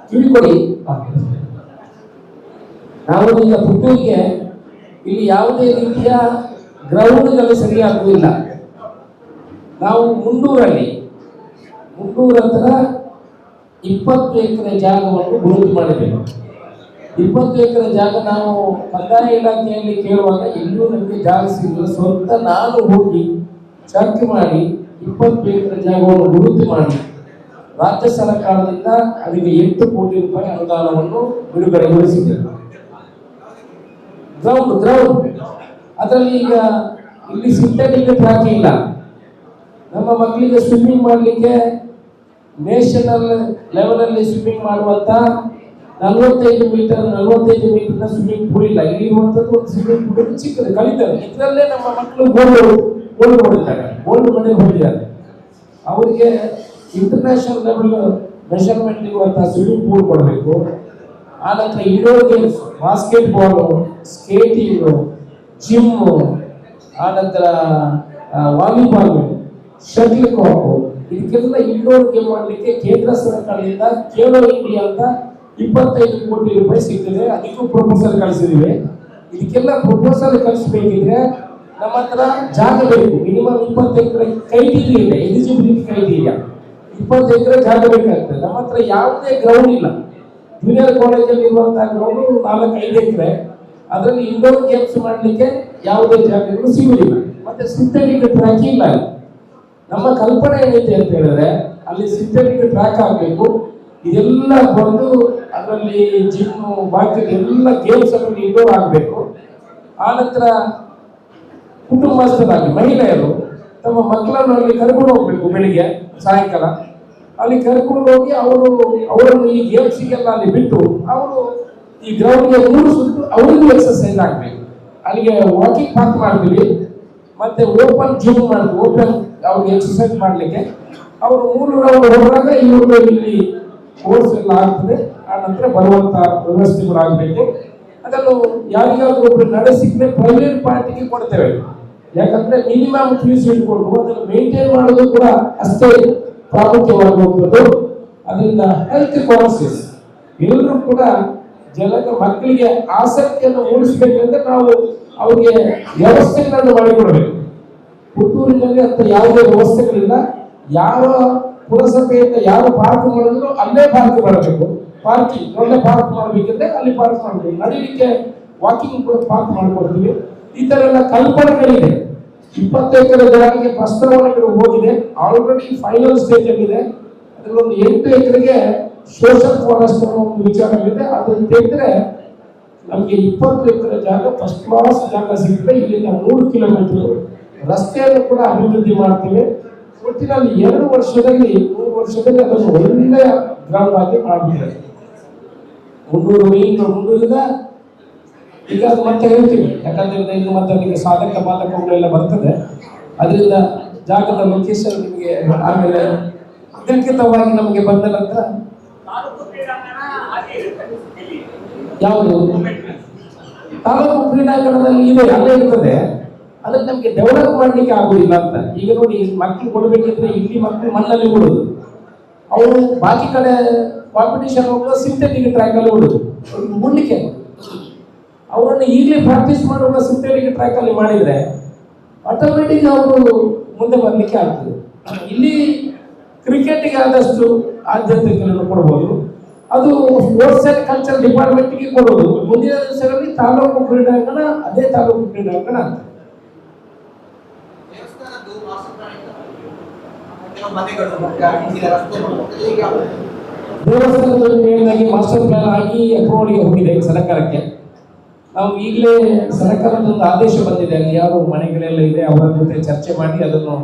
ಕಿವಿ ಕೊಡಿ. ನಾವು ಈಗ ಪುತ್ತೂರಿಗೆ ಇಲ್ಲಿ ಯಾವುದೇ ರೀತಿಯ ಗ್ರೌಂಡ್ಗಳು ಸರಿಯಾಗುವುದಿಲ್ಲ. ನಾವು ಮುಂಡೂರಲ್ಲಿ 300 ಹತ್ರ 20 ಎಕರೆ ಜಾಗವನ್ನು ಗುರುತು ಮಾಡಿದ್ದೇವೆ. 20 ಎಕರೆ ಜಾಗ ನಾವು ಕಂದಾಯ ಇಲಾಖೆಯಲ್ಲಿ ಕೇಳುವಾಗ ಎಲ್ಲೂ ನಮಗೆ ಜಾಗ ಸಿಗಲಿಲ್ಲ. ಸ್ವಂತ ನಾನು ಹೋಗಿ ಚರ್ಚ್ ಮಾಡಿ 20 ಎಕರೆ ಜಾಗವನ್ನು ಗುರುತು ಮಾಡಿ ರಾಜ್ಯ ಸರ್ಕಾರದಿಂದ ಅದಕ್ಕೆ 8 ಕೋಟಿ ರೂಪಾಯಿ ಅನುದಾನವನ್ನು ಬಿಡುಗಡೆಗೊಳಿಸಿದ್ದೇವೆ. ಗ್ರೌಂಡ್ ಅದರಲ್ಲಿ ಈಗ ಇಲ್ಲಿ ಸಿಂಥೆಟಿಕ್ ಟ್ರ್ಯಾಕ್ ಇಲ್ಲ. ನಮ್ಮ ಮಕ್ಕಳಿಗೆ ಸ್ವಿಮ್ಮಿಂಗ್ ಮಾಡಲಿಕ್ಕೆ ನ್ಯಾಷನಲ್ ಲೆವೆಲಲ್ಲಿ ಸ್ವಿಮ್ಮಿಂಗ್ ಮಾಡುವಂತ 45 ಮೀಟರ್ನ ಸ್ವಿಮ್ಮಿಂಗ್ ಪೂಲ್ ಇಲ್ಲ. ಇಲ್ಲಿರುವಂಥದ್ದು ಒಂದು ಸ್ವಿಮ್ಮಿಂಗ್ ಪೂಲ್ ಚಿಕ್ಕದು ಕಲಿತಾರೆ. ಇದರಲ್ಲೇ ನಮ್ಮ ಮಕ್ಕಳು ಗೋಲ್ಡ್ ಹೊಡಿತಾರೆ, ಗೋಲ್ಡ್ ಮೆಡಲ್ ಹೊಂದಿದ್ದಾರೆ. ಅವರಿಗೆ ಇಂಟರ್ನ್ಯಾಷನಲ್ ಲೆವೆಲ್ ಮೆಷರ್ಮೆಂಟ್ ಇರುವಂತಹ ಸ್ವಿಮ್ಮಿಂಗ್ ಪೂಲ್ ಕೊಡಬೇಕು. ಆನಂತರ indoor games, basket ball, skating, gym, ಆನಂತರ ವಾಲಿಬಾಲ್, ಶಟಲ್ ಕಾಕ್, ಇದಕ್ಕೆಲ್ಲ ಇಂಡೋರ್ ಗೇಮ್ ಮಾಡಲಿಕ್ಕೆ ಕೇಂದ್ರ ಸರ್ಕಾರದಿಂದ ಖೇಲೋ ಇಂಡಿಯಾ ಅಂತ 25 ಕೋಟಿ ರೂಪಾಯಿ ಸಿಗ್ತದೆ. ಅದಕ್ಕೂ ಪ್ರಪೋಸಲ್ ಕಳಿಸಿದ್ದೀವಿ. ಇದಕ್ಕೆಲ್ಲ ಪ್ರಪೋಸಲ್ ಕಳಿಸಬೇಕಿದ್ರೆ ನಮ್ಮ ಹತ್ರ ಜಾಗ ಬೇಕು. ಮಿನಿಮಮ್ 20 ಎಕರೆ ಕ್ರೈಟೀರಿಯಾ ಇದೆ, ಎಲಿಜಿಬಿಲಿಟಿ ಕ್ರೈಟೀರಿಯಾ. 20 ಎಕರೆ ಜಾಗ ಬೇಕಾಗ್ತದೆ. ನಮ್ಮ ಹತ್ರ ಯಾವುದೇ ಗ್ರೌಂಡ್ ಇಲ್ಲ. ಜೂನಿಯರ್ ಕಾಲೇಜಲ್ಲಿ ಇರುವಂತಹ ಗ್ರೌಂಡ್ 4-5 ಎಕರೆ. ಅದರಲ್ಲಿ ಇಂಡೋರ್ ಗೇಮ್ಸ್ ಮಾಡಲಿಕ್ಕೆ ಯಾವುದೇ ಜಾಗಗಳು ಸಿಗುವುದಿಲ್ಲ. ಮತ್ತೆ ಸಿಂಥೆಟಿಕ್ ಟ್ರ್ಯಾಕ್ ಇಲ್ಲ. ನಮ್ಮ ಕಲ್ಪನೆ ಏನೈತೆ ಅಂತ ಹೇಳಿದ್ರೆ ಅಲ್ಲಿ ಸಿಂಥೆಟಿಕ್ ಟ್ರ್ಯಾಕ್ ಆಗಬೇಕು. ಇದೆಲ್ಲ ಬಂದು ಅದರಲ್ಲಿ ಜಿಮ್, ಬಾಕಿ ಎಲ್ಲ ಗೇಮ್ಸ್ ಅದರಲ್ಲಿ ಇಂಡೋರ್ ಆಗಬೇಕು. ಆನಂತರ ಕುಟುಂಬಸ್ಥರಾಗಿ ಮಹಿಳೆಯರು ತಮ್ಮ ಮಕ್ಕಳನ್ನು ಅಲ್ಲಿ ಕರ್ಕೊಂಡು ಹೋಗ್ಬೇಕು. ಬೆಳಿಗ್ಗೆ ಸಾಯಂಕಾಲ ಅಲ್ಲಿ ಕರ್ಕೊಂಡು ಹೋಗಿ ಅವರನ್ನು ಈ ಗೇಮ್ಸಿಗೆಲ್ಲ ಅಲ್ಲಿ ಬಿಟ್ಟು ಅವರು ಈ ಗ್ರೌಂಡ್ಗೆ 3 ಸುತ್ತು ಅವರಿಗೂ ಎಕ್ಸರ್ಸೈಸ್ ಆಗಬೇಕು. ಅಲ್ಲಿಗೆ ವಾಕಿಂಗ್ ಪಾರ್ಕ್ ಮಾಡ್ತೀವಿ, ಮತ್ತೆ ಓಪನ್ ಜಿಮ್ ಮಾಡ್ತೀವಿ. ಓಪನ್ ಅವ್ರಿಗೆ ಎಕ್ಸರ್ಸೈಸ್ ಮಾಡಲಿಕ್ಕೆ ಅವರು 3 ರೌಂಡ್ ಹೋದಾಗ ಇವರು ಇಲ್ಲಿ ಕೋರ್ಸ್ ಎಲ್ಲ ಆಗ್ತದೆ. ಆ ನಂತರ ಬರುವಂತ ವ್ಯವಸ್ಥೆಗಳು ಆಗಬೇಕು. ಅದನ್ನು ಯಾರಿಗಾದ್ರೂ ಒಬ್ರು ನಡೆಸಿದ್ರೆ ಪ್ರೈವೇಟ್ ಪಾರ್ಟಿಗೆ ಕೊಡ್ತೇವೆ. ಯಾಕಂದ್ರೆ ಮಿನಿಮಮ್ ಫೀಸ್ ಇಟ್ಕೊಂಡು ಅದನ್ನು ಮೇಂಟೈನ್ ಮಾಡೋದು ಕೂಡ ಅಷ್ಟೇ ಪ್ರಾಮುಖ್ಯವಾಗುವಂಥದ್ದು. ಅದರಿಂದ ಹೆಲ್ತ್ ಕಾನ್ಸಿಯಸ್ ಎಲ್ಲರೂ ಕೂಡ ಮಕ್ಕಳಿಗೆ ಆಸಕ್ತಿಯನ್ನು ಮೂಡಿಸಬೇಕಂದ್ರೆ ನಾವು ಅವರಿಗೆ ವ್ಯವಸ್ಥೆಗಳನ್ನು ಮಾಡಿಕೊಡಬೇಕು. ಪುತ್ತೂರಿನಲ್ಲಿ ಅಂತ ಯಾವುದೇ ವ್ಯವಸ್ಥೆಗಳಿಲ್ಲ. ಯಾವ ಪುರಸಭೆಯಿಂದ ಯಾವ ಪಾರ್ಕ್ ಮಾಡಿದ್ರು ಅಲ್ಲೇ ಪಾರ್ಕ್ ಮಾಡಬೇಕು. ಪಾರ್ಕಿಂಗ್ ಒಳ್ಳೆ ಪಾರ್ಕ್ ಮಾಡಬೇಕಿದ್ರೆ ಅಲ್ಲಿ ಪಾರ್ಕ್ ಮಾಡಬೇಕು. ನಡೀಲಿಕ್ಕೆ ವಾಕಿಂಗ್ ಪಾರ್ಕ್ ಮಾಡ್ಕೊಡ್ತೀವಿ. ಈ ತರ ಎಲ್ಲ ಕಲ್ಪನೆಗಳಿದೆ. 20 ಎಕರೆ ಜಾಗಕ್ಕೆ ಪ್ರಸ್ತಾವನೆಗಳು ಹೋಗಿದೆ, ಆಲ್ರೆಡಿ ಫೈನಲ್ ಸ್ಟೇಜ್ ಆಗಿದೆ. ಅದರಲ್ಲಿ ಒಂದು 8 ಎಕರೆಗೆ ಸೋಷಲ್ ಫಾರೆಸ್ಟ್ ಅನ್ನೋ ಒಂದು ವಿಚಾರವಿದೆ. ಅದನ್ನು ತೆಗೆದ್ರೆ ನಮಗೆ 20 ಎಕರೆ ಜಾಗ ಫಸ್ಟ್ ಕ್ಲಾಸ್ ಜಾಗ ಸಿಗ್ತದೆ. ಇಲ್ಲಿಂದ 100 ಕಿಲೋಮೀಟರ್ ರಸ್ತೆಯನ್ನು ಕೂಡ ಅಭಿವೃದ್ಧಿ ಮಾಡ್ತೀವಿ. ಒಟ್ಟಿನಲ್ಲಿ 3 ವರ್ಷದಲ್ಲಿ ಅದನ್ನು ಒಳ್ಳೆಯ ಗ್ರೌಂಡ್ ಆಗಿ ಮಾಡಿದ್ದಾರೆ. 300 ಈಗ ಅದು ಮತ್ತೆ ಹೇಳ್ತೀವಿ. ಯಾಕಂದ್ರೆ ಇನ್ನು ಮತ್ತೆ ಅದಕ್ಕೆ ಸಾಧಕ ಬಾಧಕಗಳೆಲ್ಲ ಬರ್ತದೆ. ಅದರಿಂದ ಜಾಗದ ಲೊಕೇಶನ್ ನಿಮಗೆ ಆಮೇಲೆ ಅಧಿಕೃತವಾಗಿ ನಮಗೆ ಬಂದ ನಂತರ ಯಾವುದು ತಾಲೂಕು ಕ್ರೀಡಾಂಗಣದಲ್ಲಿ ಇದೆ, ಅಲ್ಲೇ ಇರ್ತದೆ. ಅದಕ್ಕೆ ನಮಗೆ ಡೆವಲಪ್ ಮಾಡಲಿಕ್ಕೆ ಆಗುದಿಲ್ಲ ಅಂತ. ಈಗ ನೋಡಿ, ಮಕ್ಕಳು ಕೊಡಬೇಕಿದ್ರೆ ಇಲ್ಲಿ ಮಕ್ಕಳು ಮಣ್ಣಲ್ಲಿ ಕೊಡೋದು, ಅವರು ಬಾಕಿ ಕಡೆ ಕಾಂಪಿಟೇಷನ್ ಹೋಗುವ ಸಿಂಥೆಟಿಕ್ ಟ್ರ್ಯಾಕ್ ಅಲ್ಲಿ ಓಡುದು. ಮುಂದಕ್ಕೆ ಅವರನ್ನು ಈಗಲೇ ಪ್ರಾಕ್ಟೀಸ್ ಮಾಡುವ ಸಿಂಥೆಟಿಕ್ ಟ್ರ್ಯಾಕ್ ಅಲ್ಲಿ ಮಾಡಿದ್ರೆ ಆಟೋಮೆಟಿಕ್ ಅವರು ಮುಂದೆ ಬರಲಿಕ್ಕೆ ಆಗ್ತದೆ. ಇಲ್ಲಿ ಕ್ರಿಕೆಟ್ಗೆ ಆದಷ್ಟು ಆದ್ಯತೆಗಳನ್ನು ಕೊಡಬಹುದು. ಅದು ಸ್ಪೋರ್ಟ್ಸ್ ಅಂಡ್ ಕಲ್ಚರ್ ಡಿಪಾರ್ಟ್ಮೆಂಟ್ಗೆ ಕೊಡೋದು. ಮುಂದಿನ ದಿವಸಗಳಲ್ಲಿ ತಾಲೂಕು ಕ್ರೀಡಾಂಗಣ ಅದೇ ತಾಲೂಕು ಕ್ರೀಡಾಂಗಣ ಅಂತ. ದೇವಸ್ಥಾನದ ಹೇಳಿದಾಗೆ ಮಾಸ್ಟರ್ ಪ್ಲಾನ್ ಆಗಿ ಅಪ್ರೂವಲ್ಗೆ ಹೋಗಿದೆ ಸರ್ಕಾರಕ್ಕೆ. ನಾವು ಈಗಲೇ ಸರ್ಕಾರದ ಒಂದು ಆದೇಶ ಬಂದಿದೆ, ಅಲ್ಲಿ ಯಾರು ಮನೆಗಳೆಲ್ಲ ಇದೆ ಅವರ ಜೊತೆ ಚರ್ಚೆ ಮಾಡಿ ಅದನ್ನು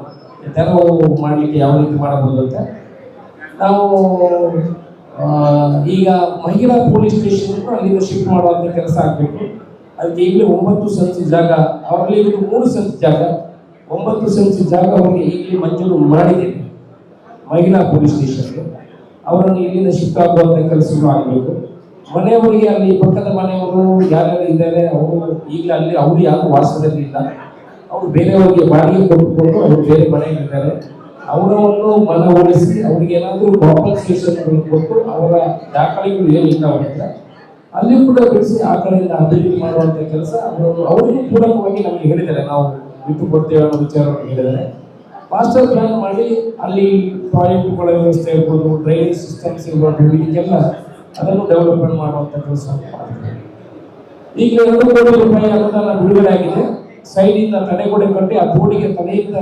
ತೆರವು ಮಾಡಲಿಕ್ಕೆ ಯಾವ ರೀತಿ ಮಾಡಬಹುದು ಅಂತ. ನಾವು ಈಗ ಮಹಿಳಾ ಪೊಲೀಸ್ ಸ್ಟೇಷನ್ ಅಲ್ಲಿಂದ ಶಿಫ್ಟ್ ಮಾಡುವಂಥ ಕೆಲಸ ಆಗಬೇಕು. ಅದಕ್ಕೆ ಈಗಲೇ 9 ಸೆನ್ಸ್ ಜಾಗ, ಅವರಲ್ಲಿ ಇರುವುದು 3 ಸೆನ್ಸ್ ಜಾಗ, 9 ಸೆನ್ಸ್ ಜಾಗ ಅವರಿಗೆ ಈಗಲೇ ಮಂಜೂರು ಮಾಡಿದ್ದೇನೆ ಮಹಿಳಾ ಪೊಲೀಸ್ ಸ್ಟೇಷನ್ಗೆ. ಅವರನ್ನು ಇಲ್ಲಿಂದ ಶಿಫ್ಟ್ ಆಗುವಂಥ ಕೆಲಸಗಳು ಆಗಬೇಕು. ಮನೆಯವರಿಗೆ ಅಲ್ಲಿ ಪಕ್ಕದ ಮನೆಯವರು ಯಾರ್ಯಾರು ಇದ್ದಾರೆ ಅವರು ಈಗಲೇ ಅಲ್ಲಿ ಅವರು ಯಾರು ವಾಸದಲ್ಲಿ ಇಲ್ಲ, ಅವರು ಬೇರೆಯವರಿಗೆ ಬಾಡಿಗೆ ಕೊಟ್ಟುಕೊಂಡು ಅವರು ಬೇರೆ ಮನೆಯಲ್ಲಿದ್ದಾರೆ. ಅವರನ್ನು ಮನವೊಲಿಸಿ ಅವರಿಗೆ ಏನಾದರೂ ಕಾಂಪನ್ಸೇಷನ್ ಕೊಟ್ಟು ಅವರ ದಾಖಲೆಗಳು ಏನಿಲ್ಲ ಅವರ ಹತ್ರ ಅಲ್ಲಿ ಕೂಡ ಬಿಡಿಸಿ ಆ ಕಡೆಯಿಂದ ಅಭಿವೃದ್ಧಿ ಮಾಡುವಂಥ ಕೆಲಸ ಅವರಿಗೂ ಪೂರಕವಾಗಿ ನಮಗೆ ಹೇಳಿದ್ದಾರೆ. ನಾವು ಬಿಟ್ಟು ಕೊಡ್ತೇವೆ ಅನ್ನೋ ವಿಚಾರವನ್ನು ಹೇಳಿದ್ದಾರೆ. ಮಾಸ್ಟರ್ ಪ್ಲಾನ್ ಮಾಡಿ ಅಲ್ಲಿ ಟಾಯ್ಲೆಟ್ಗಳ ವ್ಯವಸ್ಥೆ ಇರ್ಬೋದು, ಡ್ರೈನೇಜ್ ಸಿಸ್ಟಮ್ಸ್ ಇರ್ಬೋದು, ಇದಕ್ಕೆಲ್ಲ ಅದನ್ನು ಡೆವಲಪ್ಮೆಂಟ್ ಮಾಡುವಂಥ ಕೆಲಸ ಮಾಡ್ತಾರೆ. ಈಗ 2 ಕೋಟಿ ರೂಪಾಯಿ ಅನುದಾನ ಬಿಡುಗಡೆ ಆಗಿದೆ. ಸೈಡಿಂದ ತಡೆಗೋಡೆ ಕಟ್ಟಿ ಆ ಬೋರ್ಡಿಗೆ ತಲೆಯಿಂದ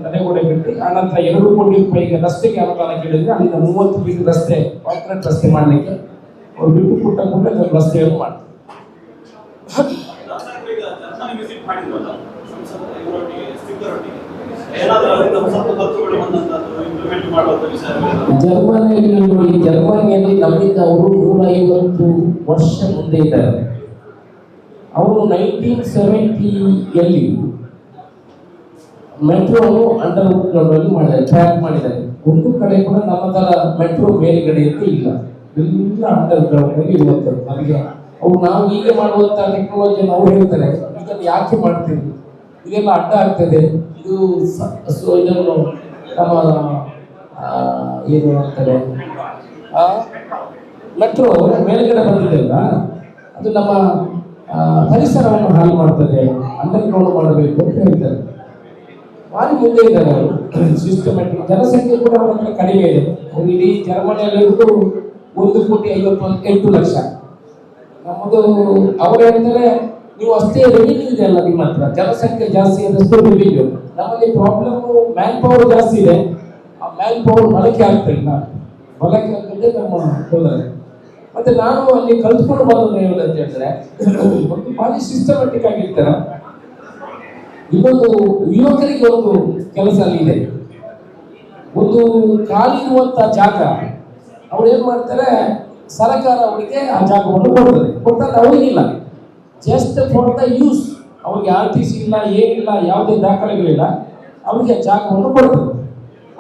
ತಡೆಗೋಡೆ ಕಟ್ಟಿ ಆನಂತರ 2 ಕೋಟಿ ರೂಪಾಯಿಗೆ ರಸ್ತೆಗೆ ಅನುದಾನ ಕೇಳಿದ್ರೆ ಅಲ್ಲಿಂದ 30 ಫೀಟ್ ರಸ್ತೆ, ಕಾಂಕ್ರೀಟ್ ರಸ್ತೆ ಮಾಡಲಿಕ್ಕೆ ಅವ್ರು ಬಿಟ್ಟು ಕೊಟ್ಟ ಕೂಡ ರಸ್ತೆಯನ್ನು ಮಾಡ್ತಾರೆ. ಜರ್ಮನಿಯಲ್ಲಿ ನೋಡಿ, ಜರ್ಮನಿಯಲ್ಲಿ ನಮ್ಮಿಂದ ಅವರು 150 ವರ್ಷ ಮುಂದೆ ಇದ್ದಾರೆ. ಅವರು 1970ಯಲ್ಲಿ ಮೆಟ್ರೋ ಅಂಡರ್ ಗ್ರೌಂಡ್ ಮಾಡಿದ್ದಾರೆ, ಟ್ರ್ಯಾಕ್ ಮಾಡಿದ್ದಾರೆ. ಒಂದು ಕಡೆ ಕೂಡ ನಮ್ಮ ತರ ಮೆಟ್ರೋ ಮೇಲ್ಗಡೆ ಅಂತ ಇಲ್ಲ, ಎಲ್ಲ ಅಂಡರ್ ಗ್ರೌಂಡ್ ಅಲ್ಲಿ ಇರುವಂಥದ್ದು. ನಮಗೆ ಅವ್ರು ನಾವು ಈಗ ಮಾಡುವಂತ ಟೆಕ್ನಾಲಜಿಯನ್ನು ಅವ್ರು ಹೇಳ್ತಾರೆ ಇದನ್ನು ಯಾಕೆ ಮಾಡ್ತೀವಿ, ಇದೆಲ್ಲ ಅಡ್ಡ ಆಗ್ತದೆ, ಇದು ಇದನ್ನು ನಮ್ಮ ಏನು ಅಂತಾರೆ ಮೆಟ್ರೋ ಮೇಲ್ಗಡೆ ಬಂದಿದೆಯಲ್ಲ ಅದು ನಮ್ಮ ಪರಿಸರವನ್ನು ಹಾಳು ಮಾಡ್ತದೆ, ಅಂಡರ್ ಗ್ರೌಂಡ್ ಮಾಡಬೇಕು ಅಂತ ಹೇಳ್ತಾರೆ. ಭಾರಿ ಮುಂದೆ ಇದ್ದಾರೆ ಅವರು. ಸಿಸ್ಟಮ್ಯಾಟಿಕ್ ಜನಸಂಖ್ಯೆ ಕೂಡ ಅವರ ಹತ್ರ ಕಡಿಮೆ ಇದೆ. ಇಡೀ ಜರ್ಮನಿಯಲ್ಲಿರುವುದು 1,58,00,000. ನಮ್ಮದು ಅವರು ಹೇಳ್ತಾರೆ ನೀವು ಅಷ್ಟೇ ರೆವಿನ್ಯೂ ಇದೆ ಅಲ್ಲ ನಿಮ್ಮ ಹತ್ರ, ಜನಸಂಖ್ಯೆ ಜಾಸ್ತಿ ಆದಷ್ಟು ರೆವಿನ್ಯೂ. ನಮ್ಮಲ್ಲಿ ಪ್ರಾಬ್ಲಮ್ ಮ್ಯಾನ್ ಪವರ್ ಜಾಸ್ತಿ ಇದೆ, ಆ ಮ್ಯಾನ್ ಪವರ್ ಬಳಕೆ ಆಗ್ತಾ ಇಲ್ಲ. ಬಳಕೆ ಆಗ್ತದೆ ನಮ್ಮ ಹೋದರೆ. ಮತ್ತೆ ನಾನು ಅಲ್ಲಿ ಕಲ್ತ್ಕೊಂಡು ಬಂದ ಹೇಳೋದು ಅಂತ ಹೇಳಿದ್ರೆ ಒಂದು ಭಾರಿ ಸಿಸ್ಟಮ್ಯಾಟಿಕ್ ಆಗಿರ್ತಾರೆ. ಇನ್ನೊಂದು ಯುವಕರಿಗೆ ಒಂದು ಕೆಲಸ ಅಲ್ಲಿ ಇದೆ. ಒಂದು ಖಾಲಿ ಇರುವಂತ ಜಾಗ ಅವ್ರು ಏನ್ ಮಾಡ್ತಾರೆ, ಸರ್ಕಾರ ಅವರಿಗೆ ಆ ಜಾಗವನ್ನು ಕೊಡ್ತದೆ ಅವರಿಗಿಲ್ಲ, ಜಸ್ಟ್ ಫಾರ್ ದ ಯೂಸ್. ಅವ್ರಿಗೆ RTC ಇಲ್ಲ, ಏನಿಲ್ಲ, ಯಾವುದೇ ದಾಖಲೆಗಳಿಲ್ಲ, ಅವರಿಗೆ ಜಾಗವನ್ನು ಕೊಡ್ತದೆ.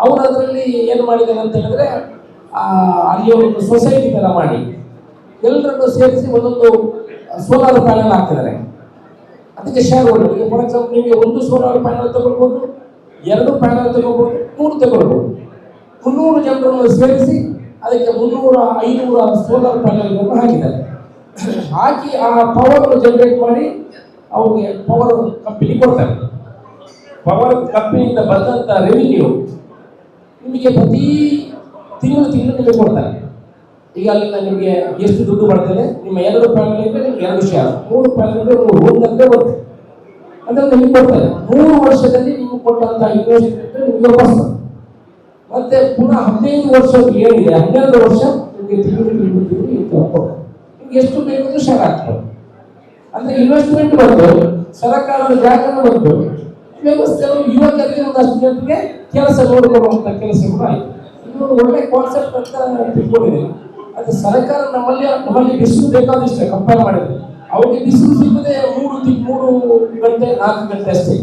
ಅವರು ಅದರಲ್ಲಿ ಏನು ಮಾಡಿದ್ದಾರೆ ಅಂತ ಹೇಳಿದ್ರೆ ಅಲ್ಲಿ ಒಂದು ಸೊಸೈಟಿ ತರ ಮಾಡಿ ಎಲ್ಲರನ್ನು ಸೇರಿಸಿ ಒಂದೊಂದು ಸೋಲಾರ್ ಪ್ಯಾನಲ್ ಹಾಕಿದ್ದಾರೆ. ಅದಕ್ಕೆ ಶೇರ್ ಹೋಲ್ಡರ್, ಫಾರ್ ಎಕ್ಸಾಂಪಲ್ ನಿಮಗೆ 1 ಸೋಲಾರ್ ಪ್ಯಾನಲ್ ತಗೊಳ್ಬೋದು, 2 ಪ್ಯಾನಲ್ ತಗೋಬಹುದು, 3 ತಗೊಳ್ಬೋದು. 300 ಜನರನ್ನು ಸೇರಿಸಿ ಅದಕ್ಕೆ 300-500 ಸೋಲಾರ್ ಪ್ಯಾನಲ್ಗಳನ್ನು ಹಾಕಿದ್ದಾರೆ. ಹಾಕಿ ಆ ಪವರ್ ಜನರೇಟ್ ಮಾಡಿ ಅವ್ರಿಗೆ ಪವರ್ ಕಂಪನಿ ಕೊಡ್ತಾರೆ. ಪವರ್ ಕಂಪನಿಯಿಂದ ಬಂದಂತ ರೆವಿನ್ಯೂ ನಿಮಗೆ ಪ್ರತಿ ತಿಂಗಳು ನಿಮಗೆ ಕೊಡ್ತಾರೆ. ಈಗ ಅಲ್ಲಿಂದ ನಿಮಗೆ ಎಷ್ಟು ದುಡ್ಡು ಬರ್ತದೆ, ನಿಮ್ಮ 2 ಪ್ಯಾನಲ್ ಇದ್ರೆ ನಿಮ್ಗೆ 2 ಶೇರ್, 3 ಪ್ಯಾನಲ್ ಇದ್ರೆ 3, 1 ಗಂಟೆ ಬರ್ತದೆ. ಅದನ್ನು ನಿಮ್ಗೆ ಕೊಡ್ತಾರೆ. 3 ವರ್ಷದಲ್ಲಿ ನೀವು ಕೊಟ್ಟಂತ ಇನ್ವೆಸ್ಟ್ಮೆಂಟ್ ನಿಮಗೆ ವಾಪಸ್ ಬರ್ತದೆ. ಮತ್ತೆ ಪುನಃ 15 ವರ್ಷ ಏನಿದೆ, 12 ವರ್ಷ ನಿಮಗೆ ತಿಂಗಳು ನಿಮ್ಗೆ ಎಷ್ಟು ಬೇಕು ಶೇರ್ ಆಗ್ತದೆ. ಅಂದ್ರೆ ಇನ್ವೆಸ್ಟ್ಮೆಂಟ್ ಬಂದು ಸರ್ಕಾರದ ಜಾಗನ ಬಂದು ವ್ಯವಸ್ಥೆ ಯುವಕರಿಗೆ ಒಂದಷ್ಟು ಜನರಿಗೆ ಕೆಲಸ ನೋಡಿಕೊಳ್ಳುವಂತ ಕೆಲಸಗಳು ಆಯಿತು. ಇನ್ನೊಂದು ಒಳ್ಳೆ ಕಾನ್ಸೆಪ್ಟ್ ಅಂತ ತಿಳ್ಕೊಂಡಿದೆ. ಅದು ಸರ್ಕಾರ ನಮ್ಮಲ್ಲಿ ಬಿಸಿಲು ಬೇಕಾದಷ್ಟೇ ಕಂಪೇರ್ ಮಾಡಿದ್ರೆ, ಅವ್ರಿಗೆ ಬಿಸಿಲು ಸಿಗದೆ 3 ಗಂಟೆ 4 ಗಂಟೆ ಅಷ್ಟೇ.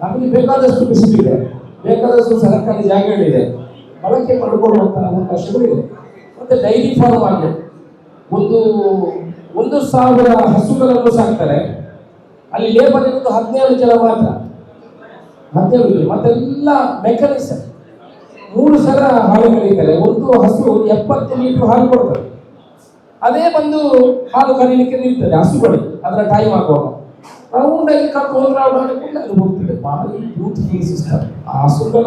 ನಮಗೆ ಬೇಕಾದಷ್ಟು ಬಿಸಿಲು ಇದೆ, ಬೇಕಾದಷ್ಟು ಸರ್ಕಾರಿ ಜಾಗಗಳಿದೆ, ಬಳಕೆ ಮಾಡಿಕೊಳ್ಳುವಂತಹ ಅವಕಾಶಗಳಿದೆ. ಮತ್ತೆ ಡೈರಿ ಫಾರ್ಮ್ ಆಗಿ 1,000 ಹಸುಗಳನ್ನು ಸಾಕ್ತಾರೆ. ಅಲ್ಲಿ ಲೇಬರ್ ಇರೋದು 17 ಜನ ಮಾತ್ರ, 17. ಮತ್ತೆಲ್ಲ ಮೆಕ್ಯಾನಿಕ್ಸ್. 3 ಸಲ ಹಾಲು ಕರೀತಾರೆ. ಒಂದು ಹಸು 70 ಲೀಟರ್ ಹಾಲು ಕೊಡ್ತಾರೆ. ಅದೇ ಬಂದು ಹಾಲು ಕರೀಲಿಕ್ಕೆ ನಿಲ್ತದೆ ಹಸುಗಳಿಗೆ, ಅದರ ಟೈಮ್ ಆಗುವಾಗ ರೌಂಡಾಗಿ ಕಟ್ಟು ಹೋದ್ರೆ ಅದು ಹೋಗ್ತದೆ. ಭಾರಿ ಬ್ಯೂಟಿಫುಲ್ ಸಿಸ್ಟಮ್. ಆ ಹಸುಗಳ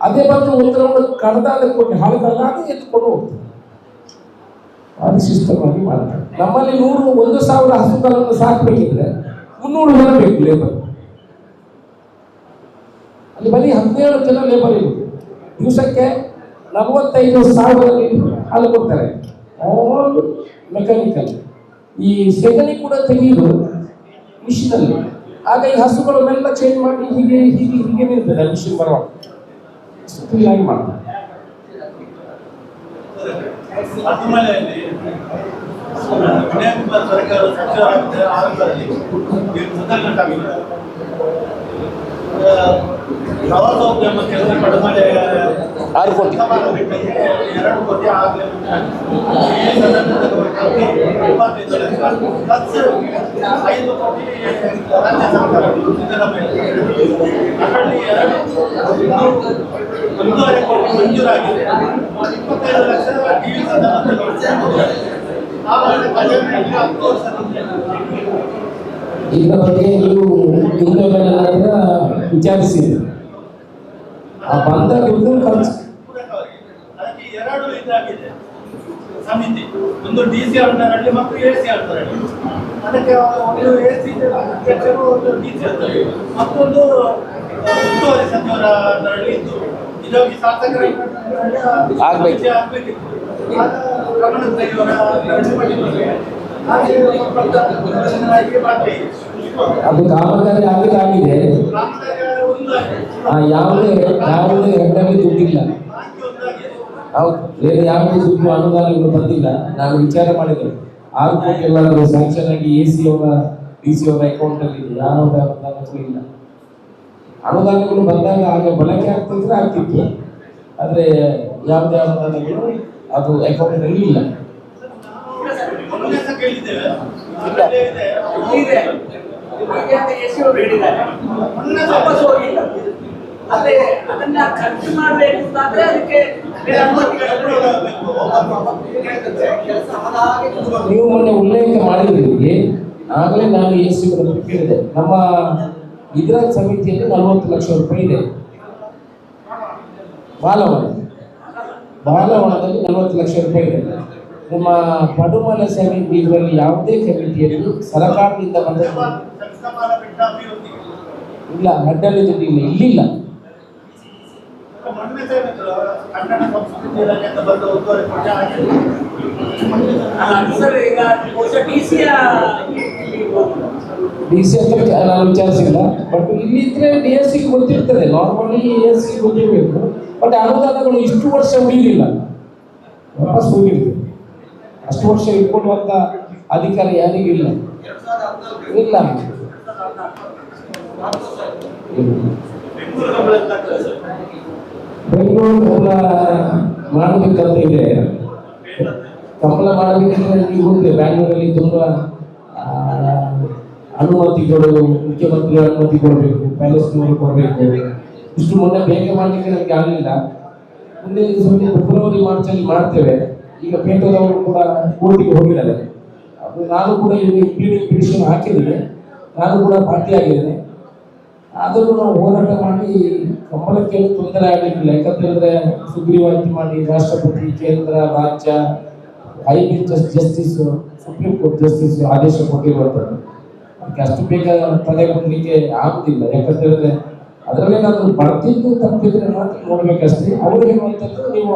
ಅದೇ ಬಂದು ಒಂದು ರೌಂಡ್ ಕಡ್ದಾದ ಕೊಟ್ಟು ಹಾಲು ಕಡ್ದಾಗ ಎತ್ಕೊಂಡು ಹೋಗ್ತದೆ. ಭಾರಿ ಸಿಸ್ಟಮ್ ಆಗಿ ಮಾಡ್ತಾರೆ. ನಮ್ಮಲ್ಲಿ 1,000 ಹಸುಗಳನ್ನು ಸಾಕಬೇಕಿದ್ರೆ 300 ಜನ ಬೇಕು ಲೇಬರ್. ಅಲ್ಲಿ ಬರೀ 17 ಜನ ಲೇಬರ್ ಇರುವುದು. ದಿವಸಕ್ಕೆ 45,000 ಲೀಟರ್ ಹಾಲು ಕೊಡ್ತಾರೆ, ಆಲ್ ಮೆಕ್ಯಾನಿಕಲ್. ಈ ಸೆಗಣಿ ಕೂಡ ತೆಗೆಯುವುದು ಮಿಷಿನಲ್ಲಿ. ಆಗ ಈ ಹಸುಗಳನ್ನೆಲ್ಲ ಚೇಂಜ್ ಮಾಡಿ ಹೀಗೆ ಹೀಗೆ ಹೀಗೆ ನಿಲ್ತದೆ ಮಿಷಿನ್ ಬರುವಾಗ. ಕ್ಲೀನಾಗಿ ಮಾಡ್ತಾರೆ. ಪ್ರವಾಸೋದ್ಯಮ ಕೆಲಸ ಪಡಮಲೆ 6 ಕೋಟಿ 2 ಕೋಟಿ ಆಗಲೇ 5 ಕೋಟಿ ರಾಜ್ಯ ಸರ್ಕಾರ ಸಿದ್ದರಾಮಯ್ಯ ಅದರಲ್ಲಿ 1.5 ಕೋಟಿ ಮಂಜೂರಾಗಿದೆ. 25 ಲಕ್ಷ ಟಿವಿ ಇದರ ಬಗ್ಗೆ ನೀವು ಹಿಂದೆಲ್ಲ ವಿಚಾರಿಸಿದ್ರಿ. ಆ ಬಂದ ದುಡ್ಡು ಖರ್ಚು ಅದಕ್ಕೆ 2 ಇದಾಗಿದೆ ಸಮಿತಿ, ಒಂದು ಡಿಸಿ ಅಂಡರಲ್ಲಿ ಮತ್ತು ಎಸಿ ಅಂಡರಲ್ಲಿ. ಅದಕ್ಕೆ ಒಂದು ಎಸಿ ಅಧ್ಯಕ್ಷರು, ಒಂದು ಡಿಸಿ ಅಂತಾರೆ, ಮತ್ತೊಂದು ಉಸ್ತುವಾರಿ ಸಚಿವರ ಅಂಡರಲ್ಲಿ ಇದ್ದು ನಿಜವಾಗಿ ಶಾಸಕರ ಆಗ್ಬೇಕು. ಆಗ್ಬೇಕಿತ್ತು. ಗಮನ ತೆಗೆಯುವರ ಅದು ಕಾಮಗಾರಿ ಆಗಿದೆ. ಯಾವುದೇ ಹೆಡ್ಡಲ್ಲಿ ದುಡ್ಡಿಲ್ಲ. ಹೌದು, ಬೇರೆ ಯಾವುದೇ ದುಡ್ಡು ಅನುದಾನಗಳು ಬಂದಿಲ್ಲ. ನಾನು ವಿಚಾರ ಮಾಡಿದೆ, 6 ಕೋಟಿ ಎಲ್ಲಾದರೂ ಸ್ಯಾಂಕ್ಷನ್ ಆಗಿ AC ಅವರ DC ಅವರ ಅಕೌಂಟ್ ಅಲ್ಲಿ ಯಾವುದೇ ಅನುದಾನಗಳು ಇಲ್ಲ. ಅನುದಾನಗಳು ಬಂದಾಗ ಆಗ ಬಳಕೆ ಆಗ್ತಿದ್ರೆ ಆಗ್ತಿತ್ತು, ಆದ್ರೆ ಯಾವುದೇ ಅನುದಾನಗಳು ಅದು ಅಕೌಂಟ್ ಅಲ್ಲಿ ಇಲ್ಲ. ಅದನ್ನ ಖರ್ಚು ಮಾಡಬೇಕು ಅಂತಾದ್ರೆ ಅದಕ್ಕೆ ನೀವು ಮೊನ್ನೆ ಉಲ್ಲೇಖ ಮಾಡಿದ್ರಿ, ಆಗಲೇ ನಾನು AC ಅವರನ್ನು ಕೇಳಿದೆ. ನಮ್ಮ ಇದರ ಸಮಿತಿಯಲ್ಲಿ 40 ಲಕ್ಷ ರೂಪಾಯಿ ಇದೆ. ಬಾಲವನದಲ್ಲಿ 40 ಲಕ್ಷ ರೂಪಾಯಿ ಇದೆ. ನಿಮ್ಮ ಪಡುಮಲೆ ಸಮಿತಿ ಇದರಲ್ಲಿ ಯಾವುದೇ ಕಮಿಟಿಯಲ್ಲಿ ಸರ್ಕಾರದಿಂದ ಬಂದ ಇಲ್ಲ, ಹೆಡ್ಡಲ್ಲಿ ದುಡ್ಡಿಲ್ಲ, ಇಲ್ಲಿಲ್ಲ. DC ಹತ್ರ ನಾನು ವಿಚಾರಿಸಿಲ್ಲ, ಬಟ್ ಇಲ್ಲಿ ಇದ್ರೆ DSC ಗೊತ್ತಿರ್ತದೆ. ನಾರ್ಮಲಿ ASC ಗೊತ್ತಿರಬೇಕು, ಬಟ್ ಅನುದಾನಗಳು ಇಷ್ಟು ವರ್ಷ ಉಳಿಲಿಲ್ಲ, ವಾಪಸ್ ಹೋಗಿರ್ತದೆ. ಅಷ್ಟು ವರ್ಷ ಇಟ್ಕೊಳ್ಳುವಂತ ಅಧಿಕಾರ ಯಾರಿಗಿಲ್ಲ. ಇಲ್ಲ, ಬೆಂಗಳೂರು ಮಾಡಬೇಕಂತ ಇದೆ. ಕಂಬಳ ಮಾಡಬೇಕಂದ್ರೆ ನೀವು ಗೊತ್ತಿದೆ, ಬ್ಯಾಂಗ್ಳೂರಲ್ಲಿ ತುಂಬಾ ಅನುಮತಿಗಳು, ಮುಖ್ಯಮಂತ್ರಿ ಅನುಮತಿ ಕೊಡಬೇಕು, ಪ್ಯಾಲೇಸ್ನವರು ಕೊಡಬೇಕು. ಇಷ್ಟು ಮೊನ್ನೆ ಬೇಗ ಮಾಡಲಿಕ್ಕೆ ನಮಗೆ ಆಗಲಿಲ್ಲ. ಮುಂದೆ ಫೆಬ್ರವರಿ ಮಾರ್ಚಲ್ಲಿ ಮಾಡ್ತೇವೆ. ಈಗ ಪೇಟೆದವರು ಕೂಡ ಕೋರ್ಟಿಗೆ ಹೋಗಿದ್ದಾರೆ. ಅದು ನಾನು ಕೂಡ ಇಲ್ಲಿ ಇಂಪ್ಲೀಡಿಂಗ್ ಪಿಟಿಷನ್ ಹಾಕಿದ್ದೇನೆ, ನಾನು ಕೂಡ ಪಾರ್ಟಿಯಾಗಿದ್ದೇನೆ. ಆದರೂ ನಾವು ಹೋರಾಟ ಮಾಡಿ ಕಂಬಳಕ್ಕೆ ತೊಂದರೆ ಆಗಲಿಕ್ಕಿಲ್ಲ. ಯಾಕಂತೇಳಿದ್ರೆ ಸುಗ್ರೀವಾಜ್ಞೆ ಮಾಡಿ ರಾಷ್ಟ್ರಪತಿ, ಕೇಂದ್ರ, ರಾಜ್ಯ, ಹೈಬೇಂಚ್ ಜಸ್ಟಿಸ್, ಸುಪ್ರೀಂ ಕೋರ್ಟ್ ಜಸ್ಟಿಸ್ ಆದೇಶ ಕೊಟ್ಟಿರುವಂಥದ್ದು. ಅದಕ್ಕೆ ಅಷ್ಟು ಬೇಗ ತಲೆ ಕೊಡಲಿಕ್ಕೆ ಆಗುದಿಲ್ಲ. ಯಾಕಂತೇಳಿದ್ರೆ ಅದರಲ್ಲೇ ನಾನು ಬರ್ತಿದ್ದು ತಪ್ಪಿದ್ರೆ ಮಾತ್ರ ನೋಡ್ಬೇಕಷ್ಟೇ. ಅವರು ಹೇಳುವಂಥದ್ದು, ನೀವು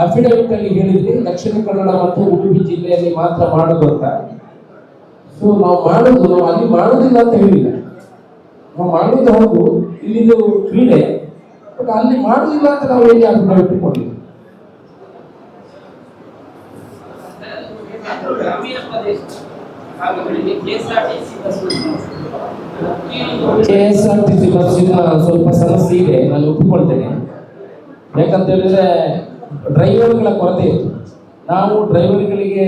ಅಫಿಡವಿಟ್ ಅಲ್ಲಿ ಹೇಳಿದ್ರಿ ದಕ್ಷಿಣ ಕನ್ನಡ ಮತ್ತು ಉಡುಪಿ ಜಿಲ್ಲೆಯಲ್ಲಿ ಮಾತ್ರ ಮಾಡುದು ಅಂತ. ಸೊ ನಾವು ಅಲ್ಲಿ ಮಾಡುದಿಲ್ಲ ಅಂತ ಹೇಳಿಲ್ಲ. ನಾವು ಮಾಡುವುದು ಹೌದು, ಇಲ್ಲಿದು ಕ್ರೀಡೆ, ಬಟ್ ಅಲ್ಲಿ ಮಾಡುದಿಲ್ಲ ಅಂತ ನಾವು ಹೇಳಿ ಅಫಿಡವಿಟ್ ಕೊಡಲಿಲ್ಲ. KSRTC ಬಸ್ಸಿನ ಸ್ವಲ್ಪ ಸಮಸ್ಯೆ ಇದೆ, ನಾನು ಒಪ್ಪಿಕೊಳ್ತೇನೆ. ಯಾಕಂತ ಹೇಳಿದ್ರೆ ಡ್ರೈವರ್ಗಳ ಕೊರತೆ ಇತ್ತು. ನಾವು ಡ್ರೈವರ್ಗಳಿಗೆ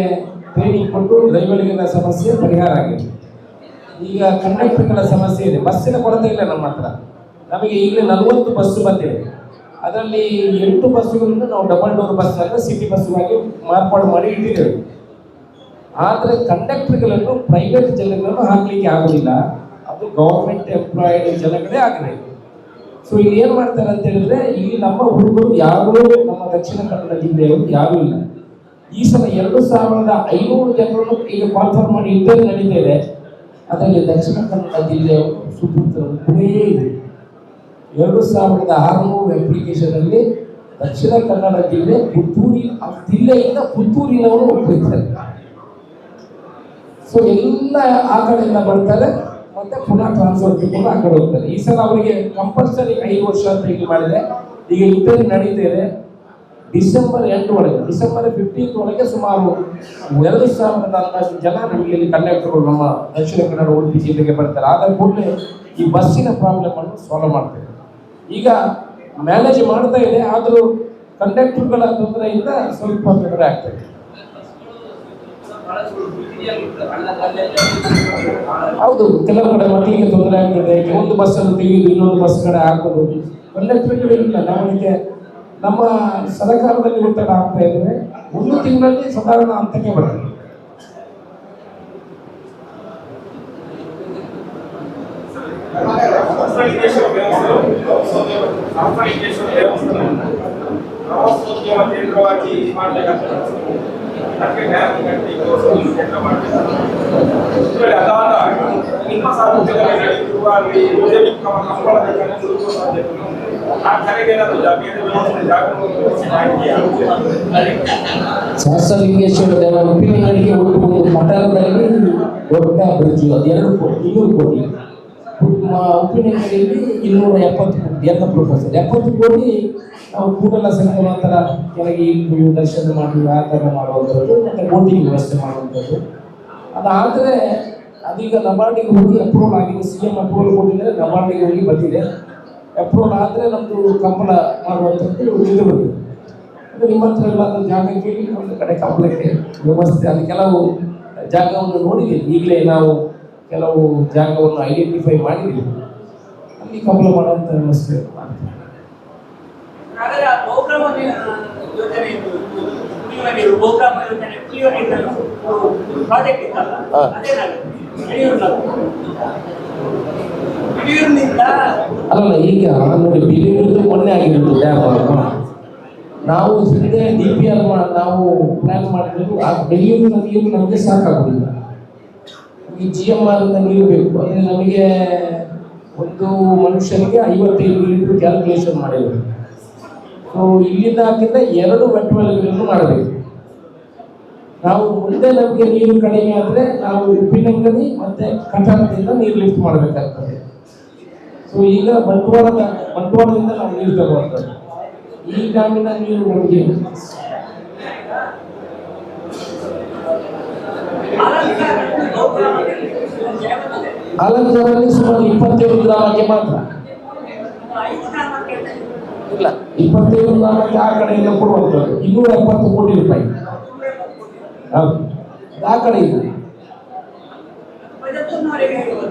ಟ್ರೈನಿಂಗ್ ಕೊಟ್ಟು ಡ್ರೈವರ್ಗಳ ಸಮಸ್ಯೆ ಪರಿಹಾರ ಆಗಿದೆ. ಈಗ ಕಂಡಕ್ಟರ್ಗಳ ಸಮಸ್ಯೆ ಇದೆ. ಬಸ್ಸಿನ ಕೊರತೆ ಇಲ್ಲ ನಮ್ಮ ಹತ್ರ. ನಮಗೆ ಈಗಲೇ 40 ಬಸ್ಸು ಬಂದಿದೆ. ಅದರಲ್ಲಿ 8 ಬಸ್ಸುಗಳನ್ನು ನಾವು ಡಬಲ್ ಡೋರ್ ಬಸ್ ಅನ್ನು ಸಿಟಿ ಬಸ್ಸುಗಾಗಿ ಮಾರ್ಪಾಡು ಮಾಡಿ ಇಟ್ಟಿದ್ದೇವೆ. ಆದರೆ ಕಂಡಕ್ಟರ್ಗಳನ್ನು ಪ್ರೈವೇಟ್ ಜನಗಳನ್ನು ಹಾಕಲಿಕ್ಕೆ ಆಗೋದಿಲ್ಲ. ಅದು ಗೌರ್ಮೆಂಟ್ ಎಂಪ್ಲಾಯ್ಡ್ ಜನಗಳೇ ಆಗಿದೆ. ಸೊ ಇಲ್ಲಿ ಏನು ಮಾಡ್ತಾರೆ ಅಂತ ಹೇಳಿದ್ರೆ, ಇಲ್ಲಿ ನಮ್ಮ ಹುಡುಗರು ಯಾರೂ ನಮ್ಮ ದಕ್ಷಿಣ ಕನ್ನಡ ಜಿಲ್ಲೆಯವರು ಯಾರೂ ಇಲ್ಲ. ಈ ಸಲ 2,500 ಜನರನ್ನು ಈಗ ಕಾನ್ಫರ್ಮ್ ಮಾಡಿ ಇಂಟರ್ವ್ಯೂ ನಡೀತಾ ಇದೆ. ಅದರಲ್ಲಿ ದಕ್ಷಿಣ ಕನ್ನಡ ಜಿಲ್ಲೆಯವರು ಸುಪುತ್ರರು ಕೂಡ ಇದೆ. 2,600 ಅಪ್ಲಿಕೇಶನ್ ಅಲ್ಲಿ ದಕ್ಷಿಣ ಕನ್ನಡ ಜಿಲ್ಲೆ ಜಿಲ್ಲೆಯಿಂದ ಪುತ್ತೂರಿನವರು ಹೋಗ್ತಿರ್ತಾರೆ. ಸೊ ಎಲ್ಲ ಆ ಕಡೆಯಿಂದ ಬರ್ತಾರೆ, ಮತ್ತೆ ಪುನಃ ಟ್ರಾನ್ಸ್ಫರ್ ಕೂಡ ಆ ಕಡೆ ಹೋಗ್ತಾರೆ. ಈ ಸಲ ಅವರಿಗೆ ಕಂಪಲ್ಸರಿ 5 ವರ್ಷ ಅಂತ ಹೇಳಿ ಮಾಡಿದೆ. ಈಗ ಇಂಟರ್ವ್ಯೂ ನಡೀತಾ ಇದೆ. ಡಿಸೆಂಬರ್ 8 ಒಳಗೆ, ಡಿಸೆಂಬರ್ 15 ಒಳಗೆ ಸುಮಾರು 2,000 ಅಂದಾಜು ಜನ ನಮಗೆ ಇಲ್ಲಿ ಕಂಡಕ್ಟರ್ಗಳು ನಮ್ಮ ದಕ್ಷಿಣ ಕನ್ನಡ ಉಡುಪಿ ಜಿಲ್ಲೆಗೆ ಬರ್ತಾರೆ. ಆದ ಕೂಡಲೇ ಈ ಬಸ್ಸಿನ ಪ್ರಾಬ್ಲಮ್ ಅನ್ನು ಸಾಲ್ವ್ ಮಾಡ್ತೇವೆ. ಈಗ ಮ್ಯಾನೇಜ್ ಮಾಡ್ತಾ ಇದೆ, ಆದರೂ ಕಂಡಕ್ಟರ್ಗಳ ತೊಂದರೆಯಿಂದ ಸ್ವಲ್ಪ ತೊಂದರೆ ಆಗ್ತದೆ. ಹೌದು, ಕೆಲವು ಕಡೆ ಮಕ್ಕಳಿಗೆ ತೊಂದರೆ ಆಗ್ತದೆ. ಒಂದು ಬಸ್ಸನ್ನು ತೆಗೆದು ಇನ್ನೊಂದು ಬಸ್ ಕಡೆ ಹಾಕೋದು ಕಂಡಕ್ಟರ್ಗಳು ಇಲ್ಲ. ನಮಗೆ ನಮ್ಮ ಸರ್ಕಾರದಲ್ಲಿ ಒತ್ತಡ ಆಗ್ತಾ ಇದ್ದೇವೆ. 1 ತಿಂಗಳಲ್ಲಿ ಸಾಧಾರಣ ಹಂತಕ್ಕೆ ಬರ್ತದೆ. ಪ್ರವಾಸೋದ್ಯಮ ಕೇಂದ್ರವಾಗಿ ಮಾಡಬೇಕಾಗ್ತದೆ. ಅದಕ್ಕೆ ಅದಾದ ನಿಮ್ಮ ಸಾರ್ವಜನಿಕರಿಗೆ ನಡೆಯುತ್ತಿರುವ ಯೋಜನೆ ಕಂಬಳದ ಸಾಧ್ಯತೆಗಳು ಆ ಕರೆಗೆ ಸಹಸ್ರಲಿಂಗೇಶ್ವರ ದೇವರ ಉಪ್ಪಿನಂಗಡಿಗೆ ಒಂದು ಮಠದಲ್ಲಿ ದೊಡ್ಡ ಬ್ರಿಡ್ಜ್, ಅದು 200 ಕೋಟಿ. ಉಪ್ಪಿನಂಗಡಿಯಲ್ಲಿ 270 ಕೋಟಿ, 70 ಕೋಟಿ ನಾವು ಕೂಡಲ ಸಂಗಮಾಂತರ ಕೆಳಗೆ ದರ್ಶನ ಮಾಡಿ ವ್ಯಾಪಾರ ಮಾಡುವಂಥದ್ದು, ಮತ್ತು ಬೋಟಿಂಗ್ ವ್ಯವಸ್ಥೆ ಮಾಡುವಂಥದ್ದು. ಅದಾದರೆ ಅದೀಗ ನಬಾರ್ಡಿಗೆ ಹೋಗಿ ಅಪ್ರೂವಲ್ ಆಗಿದೆ. CM ಅಪ್ರೂವಲ್ ಕೊಟ್ಟಿದ್ದಾರೆ, ನಬಾರ್ಡಿಗೆ ಹೋಗಿ ಬಂದಿದೆ. ಅಪ್ರೂವಲ್ ಆದರೆ ನಮ್ಮದು ಕಂಬಳ ಮಾಡುವಂಥದ್ದು ಇದು ಬಂದಿದೆ. ಅಂದರೆ ನಿಮ್ಮ ಹತ್ರ ಎಲ್ಲ ಜಾಗ ಕೇಳಿ ಒಂದು ಕಡೆ ಕಂಬಳಕ್ಕೆ ವ್ಯವಸ್ಥೆ, ಅದು ಕೆಲವು ಜಾಗವನ್ನು ನೋಡಿದ್ದೀವಿ. ಈಗಲೇ ನಾವು ಕೆಲವು ಜಾಗವನ್ನು ಐಡೆಂಟಿಫೈ ಮಾಡಿದ್ದೀವಿ. ಅಲ್ಲಿ ಕಂಬಳ ಮಾಡುವಂಥ ವ್ಯವಸ್ಥೆ ಮಾಡ್ತೀವಿ. ಅಲ್ಲ, ಈಗ ನೋಡಿ ಬಿಲಿಯೂರು ಮೊನ್ನೆ ಆಗಿರೋದು ಡ್ಯಾಮ್. ನಾವು ಹಿಂದೆ DPR ನಾವು ಪ್ಲಾನ್ ಮಾಡಿದ್ರು. ಆ ಬೆಂಗಳೂರು ನದಿಯು ನಮಗೆ ಸಾಕಾಗುವುದಿಲ್ಲ. ಈ GMR ನೀರು ಬೇಕು. ಅಂದರೆ ನಮಗೆ ಒಂದು ಮನುಷ್ಯನಿಗೆ 55 ಲೀಟರ್ ಕ್ಯಾಲ್ಕುಲೇಷನ್ ಮಾಡಿದ್ರು. ಸೊ ಇಲ್ಲಿಂದ ಹಾಕಿದ್ರೆ 2 ವೆಟ್ವೆಲ್ಗಳನ್ನು ಮಾಡಬೇಕು. ನಾವು ಮುಂದೆ ನಮಗೆ ನೀರು ಕಡಿಮೆ ಆದರೆ ನಾವು ಉಪ್ಪಿನಂಗಡಿ ಮತ್ತು ಕಟ್ಟಡದಿಂದ ನೀರು ಲಿಫ್ಟ್ ಮಾಡಬೇಕಾಗ್ತದೆ. ಸೊ ಈಗ ಬಂಟ್ವಾಳದಿಂದ ನಾವು ನೀರು ತರುವಂಥದ್ದು. ಈ ಡ್ಯಾಮಿನ ನೀರು ನಮಗೆ ಆಲಂಕಾರಲ್ಲಿ ಸುಮಾರು 27 ಗ್ರಾಮಕ್ಕೆ ಮಾತ್ರ ಇಲ್ಲ, 27 ಗ್ರಾಮಕ್ಕೆ ಆ ಕಡೆಯಿಂದ ಕೊಡುವಂಥದ್ದು 270 ಕೋಟಿ ರೂಪಾಯಿ. ಹೌದು, ಆ ಕಡೆ ಇದೆ.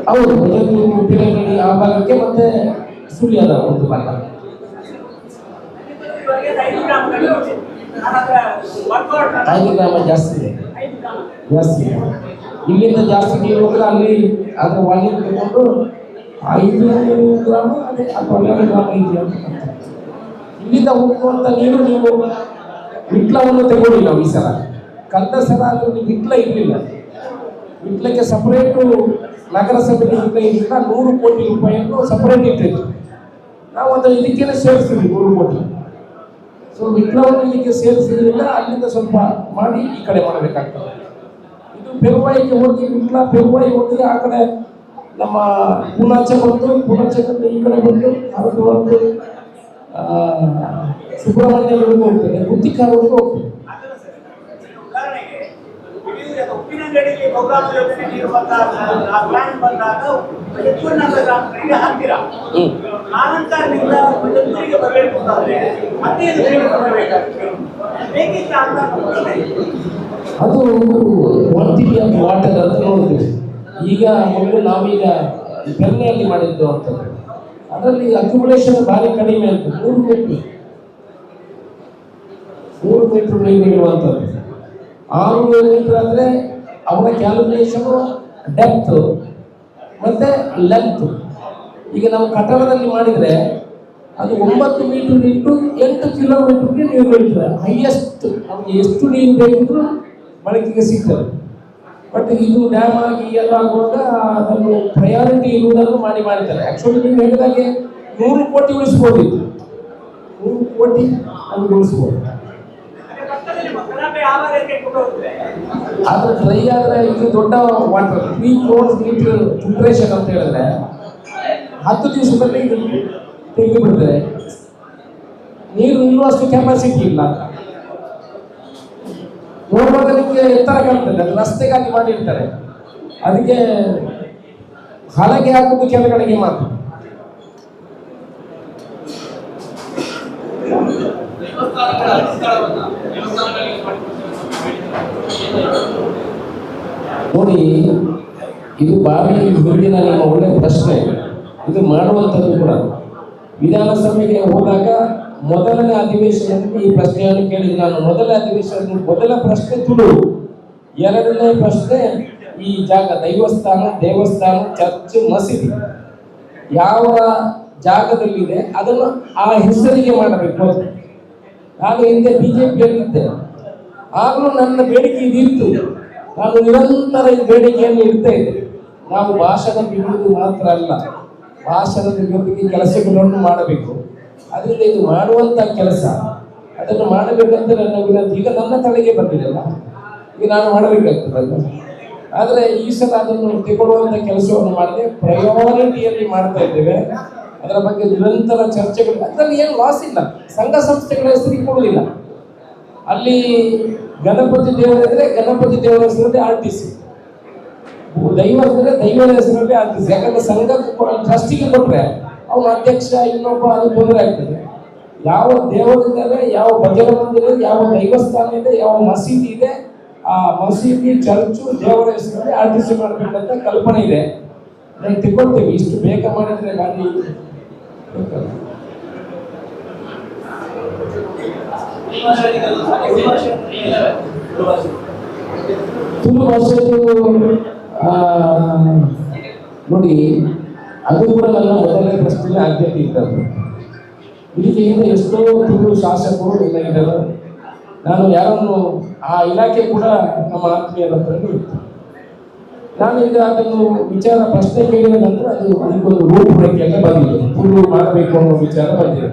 ಹೌದು, ಉಪ್ಪಿನಂಗಡಿ ಆ ಭಾಗಕ್ಕೆ ಮತ್ತೆ ಸುಳ್ಯದ ಒಂದು ಭಾಗ. 5 ಗ್ರಾಮ ಜಾಸ್ತಿ ಇದೆ. ಇಲ್ಲಿಂದ ಜಾಸ್ತಿ ನೀರು ಹೋದ್ರೆ ಅಲ್ಲಿ ಅದರ ವಾಲ್ಯೂಮ್ ತಗೊಂಡು 5 ಗ್ರಾಮ ಅದೇ ಅಥವಾ 11 ಗ್ರಾಮ ಇದೆ ಅಂತ. ಇಲ್ಲಿಂದ ಹೋಗುವಂಥ ನೀರು ನೀವು ವಿಟ್ಲವನ್ನು ತಗೊಳ್ಳಿ. ನಾವು ಈ ಸಲ ಕಳೆದ ಸಲ ಅದರಲ್ಲಿ ವಿಟ್ಲ ಇರಲಿಲ್ಲ. ವಿಟ್ಲಕ್ಕೆ ಸಪರೇಟು ನಗರಸಭೆ ಇರಲಿಲ್ಲ. 100 ಕೋಟಿ ರೂಪಾಯಿಯನ್ನು ಸಪರೇಟ್ ಇಟ್ಟಿತ್ತು. ನಾವು ಅದನ್ನು ಇದಕ್ಕೇನೆ ಸೇರಿಸ್ತೀವಿ 100 ಕೋಟಿ. ಸೊ ವಿಟ್ಲವನ್ನು ಇದಕ್ಕೆ ಸೇರಿಸಿದ್ರಿಂದ ಅಲ್ಲಿಂದ ಸ್ವಲ್ಪ ಮಾಡಿ ಈ ಕಡೆ ಮಾಡಬೇಕಾಗ್ತದೆ. ಇದು ಪೆರುವಾಯಿಗೆ ಹೋಗಿ ವಿಟ್ಲ ಪೆರುವಾಯಿ ಹೋಗಿ ಆ ಕಡೆ ನಮ್ಮ ಪೂನಾಚೆ ಬಂದು ಪೂನಾಚೆಯಿಂದ ಈ ಕಡೆ ಬಂದು ಅದು ಒಂದು ಸುಬ್ರಹ್ಮಣ್ಯವರೆಗೂ ಹೋಗ್ತದೆ, ಬುದ್ಧಿಕಾರವರೆಗೂ ಹೋಗ್ತದೆ. ಉಪ್ಪಿನಂಗಡಿಗೆ ಪ್ರೋಗ್ರಾಮ್ ಯೋಜನೆ ನೀರು ಪ್ಲಾನ್ ಬಂದಾಗ ಹಾಕ್ತೀರಾ, ಆನಂತರದಿಂದ ಊರಿಗೆ ಬರಬೇಕು ಅಂತಾದ್ರೆ ಮತ್ತೆ ಬೇಕಿತ್ತ ಅಂತ ಅದು ಕ್ವಾಂಟಿಟಿ ಆಫ್ ವಾಟರ್ ಅಂತ ನೋಡ್ತೀವಿ. ಈಗ ಮೊದಲು ನಾವೀಗ ಬೆಣ್ಣೆಯಲ್ಲಿ ಮಾಡಿದ್ದು ಅಂತದ್ದು, ಅದರಲ್ಲಿ ಅಕ್ಯುಮುಲೇಷನ್ ಭಾರಿ ಕಡಿಮೆ ಅಂತ 3 ಮೀಟರ್ ನೀರು ಇರುವಂಥದ್ದು. 6 ಮೀಟರ್ ಅಂದರೆ ಅವರ ಕ್ಯಾಲ್ಕುಲೇಷನು ಡೆಪ್ತ್ ಮತ್ತು ಲೆಂತ್. ಈಗ ನಾವು ಕಟ್ಟಡದಲ್ಲಿ ಮಾಡಿದರೆ ಅದು 9 ಮೀಟರ್ ಇಂಟು 8 ಕಿಲೋಮೀಟರ್ಗೆ ನೀರು ಬೀಳ್ತದೆ. ಹೈಯೆಸ್ಟ್ ನಮಗೆ ಎಷ್ಟು ನೀರು ಬೇಕಿದ್ರೂ ಬಳಕೆಗೆ ಸಿಗ್ತದೆ. ಬಟ್ ಇದು ಡ್ಯಾಮ್ ಆಗಿ ಎಲ್ಲ ಆಗುವಾಗ ಅದನ್ನು ಪ್ರಯಾರಿಟಿ ಇರುವುದನ್ನು ಮಾಡಿದ್ದಾರೆ. ಆ್ಯಕ್ಚುಲಿ ನೀವು ಹೇಳಿದಾಗೆ 100 ಕೋಟಿ ಉಳಿಸ್ಬೋದಿತ್ತು. 100 ಕೊಟ್ಟು ನಮ್ಗೆ ಉಳಿಸ್ಬೋದು. ಆದ್ರೆ ಡ್ರೈ ಆದ್ರೆ ಇದು ದೊಡ್ಡ ವಾಟರ್ 3 crore ಲೀಟರ್ ಫಿಲ್ಟ್ರೇಷನ್ ಅಂತ ಹೇಳಿದ್ರೆ 10 ದಿವಸದಲ್ಲಿ ಇದು ತೆಗೆದು ಬಿಡ್ತಾರೆ. ನೀರು ನಿಲ್ಲುವಷ್ಟು ಕೆಪಾಸಿಟಿ ಇಲ್ಲ. ನೋಡುವಾಗ ನಿಮಗೆ ಎತ್ತರ ಕಾಣ್ತದೆ, ಅದು ರಸ್ತೆಗಾಗಿ ಮಾಡಿರ್ತಾರೆ. ಅದಕ್ಕೆ ಹಲಗೆ ಹಾಕುವುದು ಕೆಳಗಡೆಗೆ ಮಾತ್ರ. ನೋಡಿ, ಇದು ಬಾರಿ ಹಿಂದಿನ ನಿಮ್ಮ ಒಳ್ಳೆ ಪ್ರಶ್ನೆ. ಇದು ಮಾಡುವಂಥದ್ದು ಕೂಡ ವಿಧಾನಸಭೆಗೆ ಹೋದಾಗ ಮೊದಲನೇ ಅಧಿವೇಶನದಲ್ಲಿ ಈ ಪ್ರಶ್ನೆಯನ್ನು ಕೇಳಿದೆ ನಾನು. ಮೊದಲ ಅಧಿವೇಶನದಲ್ಲಿ ಮೊದಲ ಪ್ರಶ್ನೆ ತುಳು, ಎರಡನೇ ಪ್ರಶ್ನೆ ಈ ಜಾಗ ದೈವಸ್ಥಾನ, ದೇವಸ್ಥಾನ, ಚರ್ಚ್, ಮಸೀದಿ ಯಾವ ಜಾಗದಲ್ಲಿದೆ ಅದನ್ನು ಆ ಹೆಸರಿಗೆ ಮಾಡಬೇಕು ಅಂತ. ನಾನು ಹಿಂದೆ ಬಿಜೆಪಿಯಲ್ಲಿದ್ದೆ, ಆಗಲೂ ನನ್ನ ಬೇಡಿಕೆ ಇದಿತ್ತು. ನಾನು ನಿರಂತರ ಈ ಬೇಡಿಕೆಯನ್ನು ಇಡ್ತಾ ಇದ್ದೆ. ನಾವು ಭಾಷಣ ಬಿಡುವುದು ಮಾತ್ರ ಅಲ್ಲ, ಭಾಷಣದ ಜೊತೆಗೆ ಕೆಲಸಗಳನ್ನು ಮಾಡಬೇಕು. ಅದರಿಂದ ಇದು ಮಾಡುವಂಥ ಕೆಲಸ, ಅದನ್ನು ಮಾಡಬೇಕಂತ ನನ್ನ ವಿನಂತಿ. ಈಗ ನನ್ನ ತಲೆಗೆ ಬಂದಿದೆಲ್ಲ, ಈಗ ನಾನು ಮಾಡಬೇಕಾಗ್ತದಲ್ಲ. ಆದರೆ ಈ ಸಲ ಅದನ್ನು ತಗೊಳ್ಳುವಂಥ ಕೆಲಸವನ್ನು ಮಾಡದೆ ಪ್ರಯಾರಿಟಿಯಲ್ಲಿ ಮಾಡ್ತಾ ಇದ್ದೇವೆ. ಅದರ ಬಗ್ಗೆ ನಿರಂತರ ಚರ್ಚೆಗಳು. ಅದರಲ್ಲಿ ಏನು ಲಾಸ್ ಇಲ್ಲ. ಸಂಘ ಸಂಸ್ಥೆಗಳ ಹೆಸರಿಗೆ ಕೊಡುವುದಿಲ್ಲ. ಅಲ್ಲಿ ಗಣಪತಿ ದೇವರಿದ್ರೆ ಗಣಪತಿ ದೇವರ ಹೆಸರಲ್ಲಿ RTC, ದೈವ ಇದ್ರೆ ದೈವದ ಹೆಸರಲ್ಲಿ RTC. ಯಾಕಂದ್ರೆ ಸಂಘ ಟ್ರಸ್ಟಿಗೆ ಕೊಟ್ಟರೆ ಅವನ ಅಧ್ಯಕ್ಷ ಇನ್ನೊಬ್ಬ ಅದು ತೊಂದರೆ ಆಗ್ತದೆ. ಯಾವ ದೇವರಿದ್ದಾರೆ, ಯಾವ ಭಜನೆ ಮಂದಿರ ಇದೆ, ಯಾವ ದೈವಸ್ಥಾನ ಇದೆ, ಯಾವ ಮಸೀದಿ ಇದೆ, ಆ ಮಸೀದಿ, ಚರ್ಚು, ದೇವರ ಹೆಸರಲ್ಲಿ RTC ಮಾಡಬೇಕಂತ ಕಲ್ಪನೆ ಇದೆ. ನಾನು ತಿಳ್ಕೊಳ್ತೇವೆ. ಇಷ್ಟು ಬೇಗ ಮಾಡಿದ್ರೆ ಗಾಡಿ ತುಳು ಭಾಷೆದು ನೋಡಿ, ಅದು ಕೂಡ ನನ್ನ ಮೊದಲನೇ ಪ್ರಶ್ನೆಯಲ್ಲಿ ಆದ್ಯತೆ ಇದ್ದದ್ದು. ಇದಕ್ಕೆ ಹಿಂದೆ ಎಷ್ಟೋ ತುಳು ಶಾಸಕರು ಎಲ್ಲ ಇದ್ದಾರೆ. ನಾನು ಯಾರನ್ನು ಆ ಇಲಾಖೆ ಕೂಡ ನಮ್ಮ ಆತ್ಮೀಯರ ಹತ್ರ ಇತ್ತು. ನಾನೀಗ ಅದನ್ನು ವಿಚಾರ ಪ್ರಶ್ನೆ ಕೇಳಿದ ನಂತರ ಅದಕ್ಕೊಂದು ರೂಪುರೇಖೆಯಲ್ಲ ಬಂದಿದೆ. ತುಳು ಮಾಡಬೇಕು ಅನ್ನೋ ವಿಚಾರ ಬಂದಿದೆ.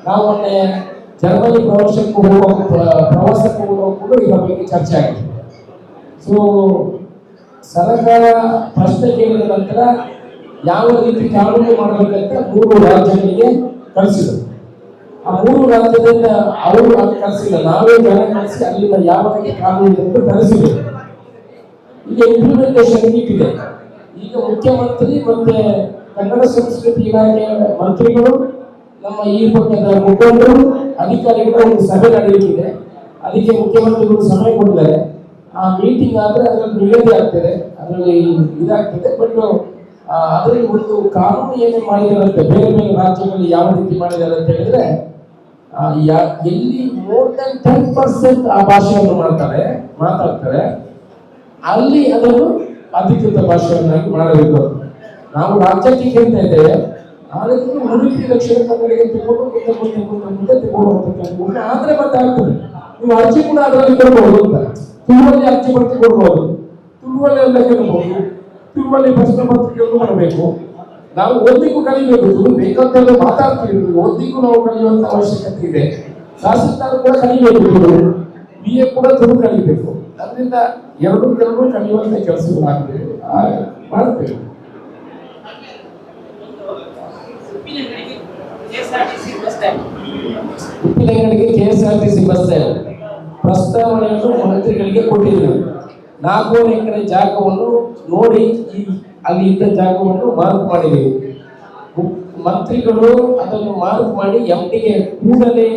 ನಾವು ಮೊನ್ನೆ ಜರ್ಮನಿ ಪ್ರವಾಸಕ್ಕೆ ಹೋಗುವ ಕೂಡ ಇದರ ಬಗ್ಗೆ ಚರ್ಚೆ ಆಗಿದೆ. ಸೊ ಸರ್ಕಾರ ಪ್ರಶ್ನೆ ಕೇಳಿದ ನಂತರ ಯಾವ ರೀತಿ ಕಾನೂನು ಮಾಡಬೇಕಂತ 3 ರಾಜ್ಯಗಳಿಗೆ ಕಳಿಸಿದರು. ಆ 3 ರಾಜ್ಯದಿಂದ ಅವರು ಅದು ಕಳಿಸಿಲ್ಲ, ನಾವೇ ಜನ ಕಳಿಸಿ ಅಲ್ಲಿಂದ ಯಾವ ರೀತಿ ಕಾನೂನು ಅಂತ ಕಳಿಸಿದ್ದೇವೆ. ಈಗ ಇಂಪ್ಲಿಮೆಂಟೇಷನ್ ಇಟ್ಟಿದೆ. ಈಗ ಮುಖ್ಯಮಂತ್ರಿ ಮತ್ತೆ ಕನ್ನಡ ಸಂಸ್ಕೃತಿ ಇಲಾಖೆಯ ಮಂತ್ರಿಗಳು, ನಮ್ಮ ಈ ಪಕ್ಷದ ಮುಖಂಡರು, ಅಧಿಕಾರಿಗಳ ಒಂದು ಸಭೆ ನಡೆಯುತ್ತಿದೆ. ಅದಕ್ಕೆ ಮುಖ್ಯಮಂತ್ರಿಗಳು ಸಮಯ ಕೊಟ್ಟಿದ್ದಾರೆ. ಆ ಮೀಟಿಂಗ್ ಆದರೆ ಅದರಲ್ಲಿ ನಿಗದಿ ಆಗ್ತದೆ, ಅದರಲ್ಲಿ ಇದಾಗ್ತದೆ. ಬಟ್ ಅದರಲ್ಲಿ ಒಂದು ಕಾನೂನು ಏನೇ ಮಾಡಿದಾರಂತೆ, ಬೇರೆ ಬೇರೆ ರಾಜ್ಯಗಳಲ್ಲಿ ಯಾವ ರೀತಿ ಮಾಡಿದ್ದಾರೆ ಅಂತ ಹೇಳಿದ್ರೆ, ಎಲ್ಲಿ ಮೋರ್ ದನ್ 10% ಆ ಭಾಷೆಯನ್ನು ಮಾತಾಡ್ತಾರೆ ಅಲ್ಲಿ ಅದನ್ನು ಅಧಿಕೃತ ಭಾಷೆಯನ್ನಾಗಿ ಮಾಡಬೇಕು. ನಾವು ರಾಜ್ಯಕ್ಕೆ ಕೇಳ್ತಾ ಇದ್ದೇವೆ, ಅದಕ್ಕೆ ಉಡುಪಿ ದಕ್ಷಿಣ ಕನ್ನಡಿಗೆ ತಗೊಂಡು ಮುಂದೆ ತಗೊಳ್ಳುವಂತ ಆದ್ರೆ ಮತ್ತೆ ಆಗ್ತದೆ. ನೀವು ಅರ್ಜಿ ಕೂಡ ಅದರಲ್ಲಿ ಕೊಡ್ಬೋದು ಅಂತ, ತುಳುವಲ್ಲಿ ಅರ್ಜಿ ಬರ್ತಿ ಕೊಡ್ಬೋದು, ತುಳುವಲ್ಲಿ ಎಲ್ಲ ಕೇಳ್ಬೋದು, ತುಳುವಲ್ಲಿ ಪ್ರಶ್ನೆ ಪತ್ರಿಕೆಯನ್ನು ಮಾಡಬೇಕು. ನಾವು ಓದಿಗೂ ಕಲಿಬೇಕು. ತುಳು ಬೇಕಂತ ಮಾತಾಡ್ತೀವಿ, ಓದಿಗೂ ನಾವು ಕಲಿಯುವಂತ ಅವಶ್ಯಕತೆ ಇದೆ. ತಹಸೀಲ್ದಾರ್ ಕೂಡ ಕಲಿಬೇಕು, ತುಳು BA ಕೂಡ ತುಳು ಕಲಿಬೇಕು. ಅದರಿಂದ ಎರಡು ಕಲಿಯುವಂತ ಕೆಲಸಗಳಾಗ್ತದೆ, ಮಾಡ್ತೇವೆ. ಉಪ್ಪಿನಂಗಡಿಗೆ KSRTC ಬಸ್ ಸ್ಟ್ಯಾಂಡ್ ಪ್ರಸ್ತಾವನೆಯನ್ನು ಮಂತ್ರಿಗಳಿಗೆ ಕೊಟ್ಟಿದ್ದೇವೆ. 4 ಎಕರೆ ಜಾಗವನ್ನು ನೋಡಿ ಅಲ್ಲಿ ಇದ್ದ ಜಾಗವನ್ನು ಮಾರ್ಕ್ ಮಾಡಿದ್ದೇವೆ. ಮಂತ್ರಿಗಳು ಅದನ್ನು ಮಾರ್ಕ್ ಮಾಡಿ MDಗೆ ಕೂಡಲೇ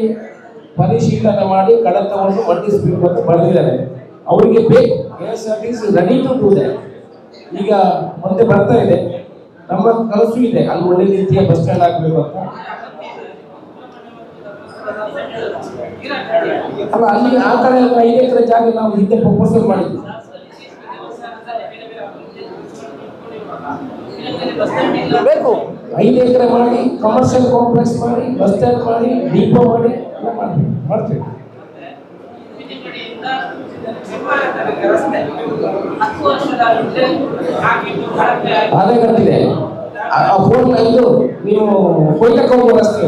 ಪರಿಶೀಲನೆ ಮಾಡಿ ಕಡತವನ್ನು ಮಂಡಿಸಬೇಕು ಅಂತ ಬರೆದಿದ್ದಾರೆ. ಅವರಿಗೆ ಬೇಕು. KSRTC ready to do that. ಈಗ ಮುಂದೆ ಬರ್ತಾ ಇದೆ, ನಮ್ಮ ಕನಸು ಇದೆ ಅಲ್ಲಿ ಒಳ್ಳೆ ರೀತಿಯ ಬಸ್ ಸ್ಟ್ಯಾಂಡ್ ಆಗಬೇಕು ಅಂತ. ಅಲ್ಲ, ಅಲ್ಲಿ ಆ ಕಡೆ 5 ಎಕರೆ ಜಾಗ ನಾವು ಹಿಂದೆ ಪ್ರಪೋಸಲ್ ಮಾಡಿದ್ವಿ. ಬೇಕು 5 ಎಕರೆ ಮಾಡಿ, ಕಮರ್ಷಿಯಲ್ ಕಾಂಪ್ಲೆಕ್ಸ್ ಮಾಡಿ, ಬಸ್ ಸ್ಟ್ಯಾಂಡ್ ಮಾಡಿ, ಡಿಪೋ ಮಾಡಿ ಮಾಡ್ತೀವಿ. ಅದೇ ಗೊತ್ತಿದೆ. 4 ಲೈನ್ ನೀವು ಕೊಯ್ಲಕ್ಕೆ ಹೋಗುವ ರಸ್ತೆ